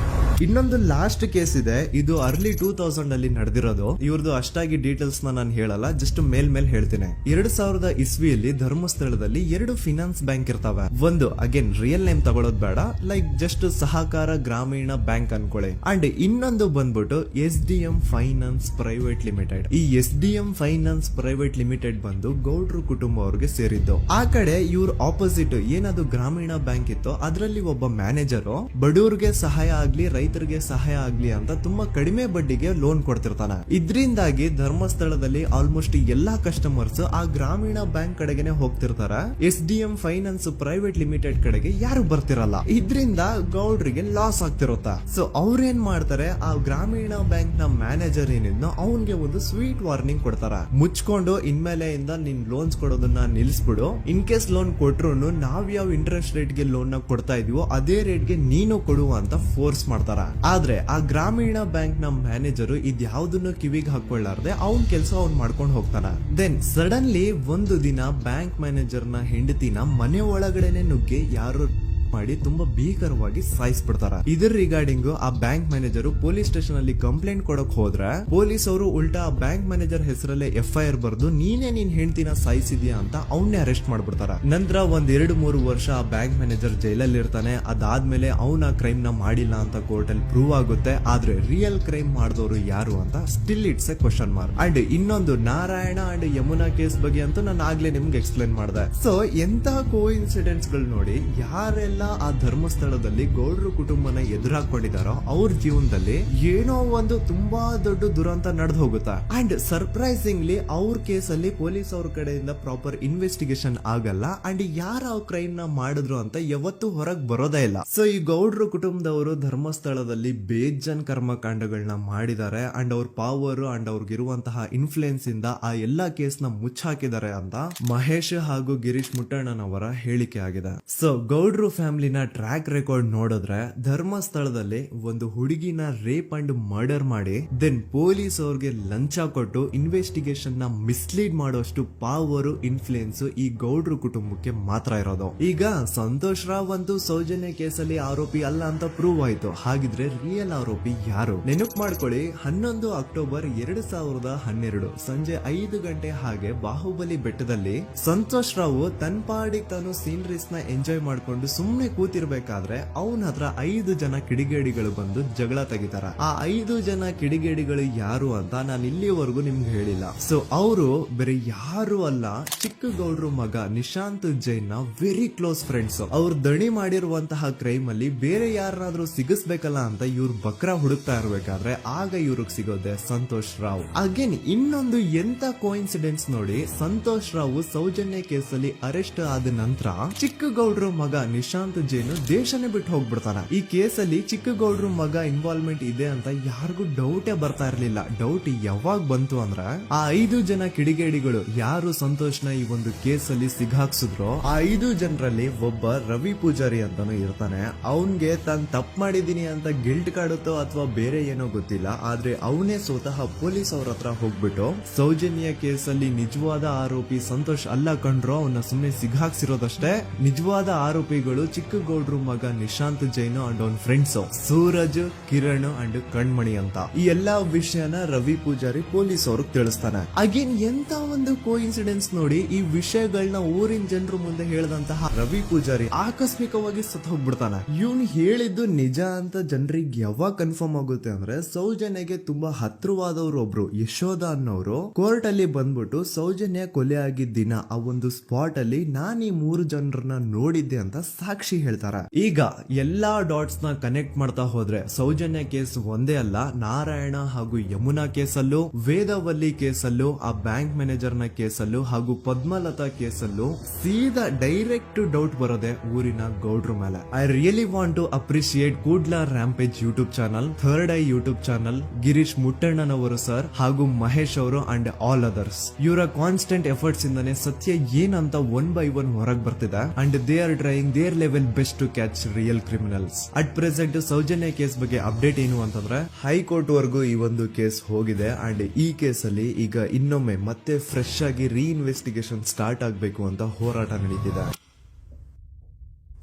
ಇನ್ನೊಂದು ಲಾಸ್ಟ್ ಕೇಸ್ ಇದೆ, ಇದು ಅರ್ಲಿ 2000 ಅಲ್ಲಿ ನಡೆದಿರೋದು. ಇವ್ರದ್ದು ಅಷ್ಟಾಗಿ ಡೀಟೇಲ್ಸ್ ನಾನು ಹೇಳಲ್ಲ, ಜಸ್ಟ್ ಮೇಲ್ ಹೇಳ್ತೀನಿ. 2000 ಇಸ್ವಿಯಲ್ಲಿ ಧರ್ಮಸ್ಥಳದಲ್ಲಿ 2 ಫಿನಾನ್ಸ್ ಬ್ಯಾಂಕ್ ಇರ್ತಾವೆ. ಒಂದು ಅಗೇನ್ ರಿಯಲ್ ನೇಮ್ ತಗೊಳ್ಳೋದು ಬೇಡ, ಲೈಕ್ ಜಸ್ಟ್ ಸಹಕಾರ ಗ್ರಾಮೀಣ ಬ್ಯಾಂಕ್ ಅನ್ಕೊಳ್ಳಿ. ಅಂಡ್ ಇನ್ನೊಂದು ಬಂದ್ಬಿಟ್ಟು SDM ಫೈನಾನ್ಸ್ ಪ್ರೈವೇಟ್ ಲಿಮಿಟೆಡ್. ಈ SDM ಫೈನಾನ್ಸ್ ಪ್ರೈವೇಟ್ ಲಿಮಿಟೆಡ್ ಬಂದು ಗೌಡ್ರು ಕುಟುಂಬ ಅವ್ರಿಗೆ ಸೇರಿದ್ದು. ಆ ಕಡೆ ಇವ್ರ ಆಪೋಸಿಟ್ ಏನದು ಗ್ರಾಮೀಣ ಬ್ಯಾಂಕ್ ಇತ್ತು, ಅದರಲ್ಲಿ ಒಬ್ಬ ಮ್ಯಾನೇಜರ್ ಬಡವ್ರಿಗೆ ಸಹಾಯ ಆಗ್ಲಿ ರೈತರಿಗೆ ಸಹಾಯ ಆಗ್ಲಿ ಅಂತ ತುಂಬಾ ಕಡಿಮೆ ಬಡ್ಡಿಗೆ ಲೋನ್ ಕೊಡ್ತಿರ್ತಾನೆ. ಇದ್ರಿಂದಾಗಿ ಧರ್ಮಸ್ಥಳದಲ್ಲಿ ಆಲ್ಮೋಸ್ಟ್ ಎಲ್ಲಾ ಕಸ್ಟಮರ್ಸ್ ಆ ಗ್ರಾಮೀಣ ಬ್ಯಾಂಕ್ ಕಡೆಗೆನೆ ಹೋಗ್ತಿರ್ತಾರ. SDM ಫೈನಾನ್ಸ್ ಪ್ರೈವೇಟ್ ಲಿಮಿಟೆಡ್ ಕಡೆಗೆ ಯಾರು ಬರ್ತಿರಲ್ಲ. ಇದ್ರಿಂದ ಗೌಡ್ರಿಗೆ ಲಾಸ್ ಆಗ್ತಿರುತ್ತ. ಸೊ ಅವ್ರೇನ್ ಮಾಡ್ತಾರೆ, ಆ ಗ್ರಾಮೀಣ ಬ್ಯಾಂಕ್ ನ ಮ್ಯಾನೇಜರ್ ಏನಿದ್ನೋ ಅವನ್ಗೆ ಒಂದು ಸ್ವೀಟ್ ವಾರ್ನಿಂಗ್ ಕೊಡ್ತಾರ. ಮುಚ್ಕೊಂಡು ಇನ್ಮೇಲೆ ಇಂದ ನಿನ್ ಲೋನ್ಸ್ ಕೊಡೋದನ್ನ ನಿಲ್ಸ್ಬಿಡು. ಇನ್ ಕೇಸ್ ಲೋನ್ ಕೊಟ್ರು ನಾವ್ ಯಾವ ಇಂಟ್ರೆಸ್ಟ್ ರೇಟ್ ಗೆ ಲೋನ್ ನ ಕೊಡ್ತಾ ಇದೀವೋ ಅದೇ ರೇಟ್ ಗೆ ನೀನು ಕೊಡುವ ಅಂತ ಫೋರ್ಸ್ ಮಾಡ್ತಾರ. ಆದ್ರೆ ಆ ಗ್ರಾಮೀಣ ಬ್ಯಾಂಕ್ ನ ಮ್ಯಾನೇಜರ್ ಇದ್ಯಾವುದನ್ನು ಕಿವಿಗೆ ಹಾಕೊಳ್ಳಾರ್ದೆ ಅವ್ನ್ ಕೆಲಸ ಅವ್ನ್ ಮಾಡ್ಕೊಂಡು ಹೋಗ್ತಾನ. ದೆನ್ ಸಡನ್ಲಿ ಒಂದು ದಿನ ಬ್ಯಾಂಕ್ ಮ್ಯಾನೇಜರ್ ನ ಹೆಂಡತಿನ ಮನೆ ಒಳಗಡೆನೆ ನುಗ್ಗಿ ಯಾರು ಮಾಡಿ ತುಂಬಾ ಭೀಕರವಾಗಿ ಸಾಯಿಸ್ಬಿಡ್ತಾರ. ಇದ್ರ ರಿಗಾರ್ಡಿಂಗ್ ಆ ಬ್ಯಾಂಕ್ ಮ್ಯಾನೇಜರ್ ಪೊಲೀಸ್ ಸ್ಟೇಷನ್ ಅಲ್ಲಿ ಕಂಪ್ಲೇಂಟ್ ಕೊಡಕ್ ಹೋದ್ರೆ ಪೊಲೀಸ್ ಅವರು ಉಲ್ಟಾ ಆ ಬ್ಯಾಂಕ್ ಮ್ಯಾನೇಜರ್ ಹೆಸರಲ್ಲೇ FIR ಬರ್ದು ನೀನೇ ನಿನ್ ಹೆಂಡತಿನ ಸಾಯಿಸಿದ್ಯಾ ಅಂತ ಅವನ್ನೇ ಅರೆಸ್ಟ್ ಮಾಡ್ಬಿಡ್ತಾರ. ನಂತರ 1-2-3 ವರ್ಷ ಆ ಬ್ಯಾಂಕ್ ಮ್ಯಾನೇಜರ್ ಜೈಲಲ್ಲಿ ಇರ್ತಾನೆ. ಅದಾದ್ಮೇಲೆ ಅವನ ಕ್ರೈಮ್ ನ ಮಾಡಿಲ್ಲ ಅಂತ ಕೋರ್ಟ್ ಅಲ್ಲಿ ಪ್ರೂವ್ ಆಗುತ್ತೆ. ಆದ್ರೆ ರಿಯಲ್ ಕ್ರೈಮ್ ಮಾಡಿದವರು ಯಾರು ಅಂತ still it's A question mark. And ಇನ್ನೊಂದು ನಾರಾಯಣ ಅಂಡ್ ಯಮುನಾ ಕೇಸ್ ಬಗ್ಗೆ ಅಂತೂ ನಾನು ಆಗ್ಲೇ ನಿಮ್ಗೆ ಎಕ್ಸ್ಪ್ಲೇನ್ ಮಾಡಿದೆ. ಸೊ ಎಂತ ಕೋ ಇನ್ಸಿಡೆಂಟ್ಸ್ ಗಳು ನೋಡಿ, ಯಾರೆಲ್ಲ ಆ ಧರ್ಮಸ್ಥಳದಲ್ಲಿ ಗೌಡ್ರು ಕುಟುಂಬನ ಎದುರಾಕೊಂಡಿದಾರೋ ಅವ್ರ ಜೀವನದಲ್ಲಿ ಏನೋ ಒಂದು ತುಂಬಾ ದೊಡ್ಡ ದುರಂತ ನಡೆದು ಹೋಗುತ್ತಾ. ಅಂಡ್ ಸರ್ಪ್ರೈಸಿಂಗ್ಲಿ ಅವ್ರ ಕೇಸಲ್ಲಿ ಪೊಲೀಸ್ ಅವ್ರ ಕಡೆಯಿಂದ ಪ್ರಾಪರ್ ಇನ್ವೆಸ್ಟಿಗೇಷನ್ ಆಗಲ್ಲ. ಅಂಡ್ ಯಾರ ಕ್ರೈಮ್ ನ ಮಾಡಿದ್ರು ಅಂತ ಯಾವತ್ತೂ ಹೊರಗ್ ಬರೋದೇ ಇಲ್ಲ. ಸೊ ಈ ಗೌಡ್ರು ಕುಟುಂಬದವರು ಧರ್ಮಸ್ಥಳದಲ್ಲಿ ಬೇಜನ್ ಕರ್ಮಕಾಂಡಗಳನ್ನ ಮಾಡಿದ್ದಾರೆ. ಅಂಡ್ ಅವ್ರ ಪವರ್ ಅಂಡ್ ಅವ್ರಿಗಿರುವಂತಹ ಇನ್ಫ್ಲೂಯೆನ್ಸ್ ಇಂದ ಆ ಎಲ್ಲಾ ಕೇಸ್ ನ ಮುಚ್ಚಾಕಿದ್ದಾರೆ ಅಂತ ಮಹೇಶ್ ಹಾಗೂ ಗಿರೀಶ್ ಮುಟ್ಟಣ್ಣನವರ ಹೇಳಿಕೆ ಆಗಿದೆ. ಸೊ ಗೌಡ್ರು ಫ್ಯಾಮಿಲಿನ ಟ್ರ್ಯಾಕ್ ರೆಕಾರ್ಡ್ ನೋಡಿದ್ರೆ ಧರ್ಮಸ್ಥಳದಲ್ಲಿ ಒಂದು ಹುಡುಗಿನ ರೇಪ್ ಅಂಡ್ ಮರ್ಡರ್ ಮಾಡಿ ದೆನ್ ಪೊಲೀಸ್ ಅವ್ರಿಗೆ ಲಂಚ ಕೊಟ್ಟು ಇನ್ವೆಸ್ಟಿಗೇಷನ್ ನ ಮಿಸ್ಲೀಡ್ ಮಾಡೋಷ್ಟು ಪವರ್ ಇನ್ಫ್ಲೂಯೆನ್ಸ್ ಈ ಗೌಡ್ರು ಕುಟುಂಬಕ್ಕೆ ಮಾತ್ರ ಇರೋದು. ಈಗ ಸಂತೋಷ್ ರಾವ್ ಅಂತೂ ಸೌಜನ್ಯ ಕೇಸಲ್ಲಿ ಆರೋಪಿ ಅಲ್ಲ ಅಂತ ಪ್ರೂವ್ ಆಯ್ತು. ಹಾಗಿದ್ರೆ ರಿಯಲ್ ಆರೋಪಿ ಯಾರು? ನೆನಪು ಮಾಡ್ಕೊಳ್ಳಿ, 11 ಅಕ್ಟೋಬರ್ 2012 ಸಂಜೆ 5 ಗಂಟೆ ಹಾಗೆ ಬಾಹುಬಲಿ ಬೆಟ್ಟದಲ್ಲಿ ಸಂತೋಷ್ ರಾವ್ ತನ್ನ ಪಾಡಿಗೆ ತಾನು ಸೀನರೀಸ್ ನ ಎಂಜಾಯ್ ಮಾಡ್ಕೊಂಡು ಸುಮ್ನೆ ಕೂತಿರ್ಬೇಕಾದ್ರೆ ಅವನ ಹತ್ರ 5 ಜನ ಕಿಡಿಗೇಡಿಗಳು ಬಂದು ಜಗಳ ತೆಗಿತಾರ. ಆ 5 ಜನ ಕಿಡಿಗೇಡಿಗಳು ಯಾರು ಅಂತ ನಾನು ಇಲ್ಲಿವರೆಗೂ ನಿಮ್ಗೆ ಹೇಳಿಲ್ಲ. ಸೊ ಅವರು ಬೇರೆ ಯಾರು ಅಲ್ಲ, ಚಿಕ್ಕ ಗೌಡ್ರು ಮಗ ನಿಶಾಂತ್ ಜೈನ್ ನ ವೆರಿ ಕ್ಲೋಸ್ ಫ್ರೆಂಡ್ಸ್. ಅವ್ರು ದಣಿ ಮಾಡಿರುವಂತಹ ಕ್ರೈಮ್ ಅಲ್ಲಿ ಬೇರೆ ಯಾರನ್ನಾದ್ರೂ ಸಿಗಿಸ್ಬೇಕಲ್ಲ ಅಂತ ಇವ್ರು ಬಕ್ರ ಹುಡುಕ್ತಾ ಇರ್ಬೇಕಾದ್ರೆ ಆಗ ಇವ್ರಿಗೆ ಸಿಗೋದೆ ಸಂತೋಷ್ ರಾವ್. ಅಗೇನ್ ಇನ್ನೊಂದು ಎಂತ ಕೋಇನ್ಸಿಡೆನ್ಸ್ ನೋಡಿ, ಸಂತೋಷ್ ರಾವ್ ಸೌಜನ್ಯ ಕೇಸಲ್ಲಿ ಅರೆಸ್ಟ್ ಆದ ನಂತರ ಚಿಕ್ಕ ಗೌಡ್ರು ಮಗ ನಿಶಾಂತ್ ಜೈನ್ ದೇಶನೇ ಬಿಟ್ಟು ಹೋಗ್ಬಿಡ್ತಾನ. ಈ ಕೇಸಲ್ಲಿ ಚಿಕ್ಕ ಗೌಡ್ರು ಮಗ ಇನ್ವಾಲ್ವ್ಮೆಂಟ್ ಇದೆ ಅಂತ ಯಾರಿಗೂ ಡೌಟೇ ಬರ್ತಾ ಇರ್ಲಿಲ್ಲ. ಡೌಟ್ ಯಾವಾಗ ಬಂತು ಅಂದ್ರ ಆ 5 ಜನ ಕಿಡಿಗೇಡಿಗಳು ಯಾರು ಸಂತೋಷ್ನ ಈ ಒಂದು ಕೇಸಲ್ಲಿ ಸಿಗಾಕ್ಸಿದ್ರು ಆ 5 ಜನರಲ್ಲಿ ಒಬ್ಬ ರವಿ ಪೂಜಾರಿ ಅಂತಾನು ಇರ್ತಾನೆ. ಅವನ್ಗೆ ತಾನ್ ತಪ್ಪು ಮಾಡಿದೀನಿ ಅಂತ ಗಿಲ್ಟ್ ಕಾಡುತ್ತೋ ಅಥವಾ ಬೇರೆ ಏನೋ ಗೊತ್ತಿಲ್ಲ, ಆದ್ರೆ ಅವನೇ ಸ್ವತಃ ಪೊಲೀಸ್ ಅವ್ರ ಹತ್ರ ಹೋಗ್ಬಿಟ್ಟು ಸೌಜನ್ಯ ಕೇಸಲ್ಲಿ ನಿಜವಾದ ಆರೋಪಿ ಸಂತೋಷ್ ಅಲ್ಲ ಕಂಡ್ರು, ಅವನ್ನ ಸುಮ್ನೆ ಸಿಗಾಕ್ಸಿರೋದಷ್ಟೇ, ನಿಜವಾದ ಆರೋಪಿಗಳು ಚಿಕ್ಕ ಗೌಡ್ರು ಮಗ ನಿಶಾಂತ್ ಜೈನ್ ಅಂಡ್ ಅವನ್ ಫ್ರೆಂಡ್ಸ್ ಸೂರಜ್, ಕಿರಣ್ ಅಂಡ್ ಕಣ್ಮಣಿ ಅಂತ. ಈ ಎಲ್ಲಾ ವಿಷಯನ ರವಿ ಪೂಜಾರಿ ಪೊಲೀಸ್ ಅವ್ರಿಗೆ ತಿಳಿಸ್ತಾನೆ. ಅಗೇನ್ ಎಂತ ಒಂದು ಕೋಇನ್ಸಿಡೆನ್ಸ್ ನೋಡಿ, ಈ ವಿಷಯಗಳನ್ನ ಊರಿನ ಜನರು ಮುಂದೆ ಹೇಳಿದಂತಹ ರವಿ ಪೂಜಾರಿ ಆಕಸ್ಮಿಕವಾಗಿ ಸತ್ ಹೋಗ್ಬಿಡ್ತಾನೆ. ಇವನ್ ಹೇಳಿದ್ದು ನಿಜ ಅಂತ ಜನರಿಗೆ ಯಾವಾಗ ಕನ್ಫರ್ಮ್ ಆಗುತ್ತೆ ಅಂದ್ರೆ ಸೌಜನ್ಯಗೆ ತುಂಬಾ ಹತ್ರವಾದವ್ರು ಒಬ್ರು ಯಶೋಧ ಅನ್ನೋರು ಕೋರ್ಟ್ ಅಲ್ಲಿ ಬಂದ್ಬಿಟ್ಟು ಸೌಜನ್ಯ ಕೊಲೆ ಆಗಿದ್ದ ದಿನ ಆ ಒಂದು ಸ್ಪಾಟ್ ಅಲ್ಲಿ ನಾನು ಈ 3 ಜನರನ್ನ ನೋಡಿದ್ದೆ ಅಂತ ಸಾಕ್ಷಿ ಹೇಳ್ತಾರ. ಈಗ ಎಲ್ಲಾ ಡಾಟ್ಸ್ ನ ಕನೆಕ್ಟ್ ಮಾಡ್ತಾ ಹೋದ್ರೆ ಸೌಜನ್ಯ ಕೇಸ್ ಒಂದೇ ಅಲ್ಲ, ನಾರಾಯಣ ಹಾಗೂ ಯಮುನಾ ಕೇಸಲ್ಲೂ, ವೇದವಲ್ಲಿ ಕೇಸಲ್ಲೂ, ಆ ಬ್ಯಾಂಕ್ ಮ್ಯಾನೇಜರ್ ನ ಕೇಸಲ್ಲೂ ಹಾಗೂ ಪದ್ಮಲತಾ ಕೇಸಲ್ಲೂ ಸೀದಾ ಡೈರೆಕ್ಟ್ ಡೌಟ್ ಬರೋದೆ ಊರಿನ ಗೌಡ್ರ ಮೇಲೆ. I really want to appreciate Kudla rampage YouTube channel, third I YouTube channel, Girish ಮುಟ್ಟಣ್ಣನವರು ಸರ್ ಹಾಗೂ ಮಹೇಶ್ ಅವರು ಅಂಡ್ ಆಲ್ ಅದರ್ಸ್. ಇವರ ಕಾನ್ಸ್ಟೆಂಟ್ ಎಫರ್ಟ್ಸ್ ಇಂದಾನೆ ಸತ್ಯ ಏನಂತ 1 by 1 ಹೊರಗೆ ಬರ್ತಿದೆ and they are trying their level best to catch real criminals. At present Soujanya case ಬಗ್ಗೆ ಅಪ್ಡೇಟ್ ಏನು ಅಂತಂದ್ರೆ ಹೈಕೋರ್ಟ್ ವರೆಗೂ ಈ ಒಂದು ಕೇಸ್ ಹೋಗಿದೆ ಅಂಡ್ ಈ ಕೇಸ್ ಅಲ್ಲಿ ಈಗ ಇನ್ನೊಮ್ಮೆ ಮತ್ತೆ ಫ್ರೆಶ್ ಆಗಿ ರೀಇನ್ವೆಸ್ಟಿಗೇಷನ್ ಸ್ಟಾರ್ಟ್ ಆಗಬೇಕು ಅಂತ ಹೋರಾಟ ನಡೀತಿದೆ.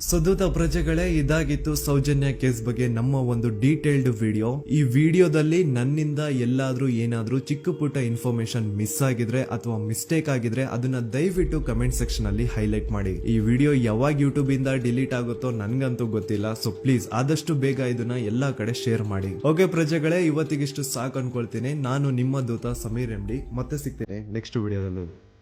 ಸುದೂತ ಪ್ರಜೆಗಳೇ, ಇದಾಗಿತ್ತು ಸೌಜನ್ಯ ಕೇಸ್ ಬಗ್ಗೆ ನಮ್ಮ ಒಂದು ಡೀಟೇಲ್ಡ್ ವಿಡಿಯೋ. ಈ ವಿಡಿಯೋದಲ್ಲಿ ನನ್ನಿಂದ ಎಲ್ಲಾದ್ರೂ ಏನಾದ್ರೂ ಚಿಕ್ಕ ಪುಟ್ಟ ಇನ್ಫಾರ್ಮೇಶನ್ ಮಿಸ್ ಆಗಿದ್ರೆ ಅಥವಾ ಮಿಸ್ಟೇಕ್ ಆಗಿದ್ರೆ ಅದನ್ನ ದಯವಿಟ್ಟು ಕಮೆಂಟ್ ಸೆಕ್ಷನ್ ಅಲ್ಲಿ ಹೈಲೈಟ್ ಮಾಡಿ. ಈ ವಿಡಿಯೋ ಯಾವಾಗ ಯೂಟ್ಯೂಬ್ ಇಂದ ಡಿಲೀಟ್ ಆಗುತ್ತೋ ನನ್ಗಂತೂ ಗೊತ್ತಿಲ್ಲ. ಸೊ ಪ್ಲೀಸ್ ಆದಷ್ಟು ಬೇಗ ಇದನ್ನ ಎಲ್ಲಾ ಕಡೆ ಶೇರ್ ಮಾಡಿ. ಓಕೆ ಪ್ರಜೆಗಳೇ, ಇವತ್ತಿಗಿಷ್ಟು ಸಾಕು ಅನ್ಕೊಳ್ತೀನಿ. ನಾನು ನಿಮ್ಮ ದೂತ ಸಮೀರ್ MD. ಮತ್ತೆ ಸಿಗ್ತೇನೆ ನೆಕ್ಸ್ಟ್ ವಿಡಿಯೋದಲ್ಲಿ.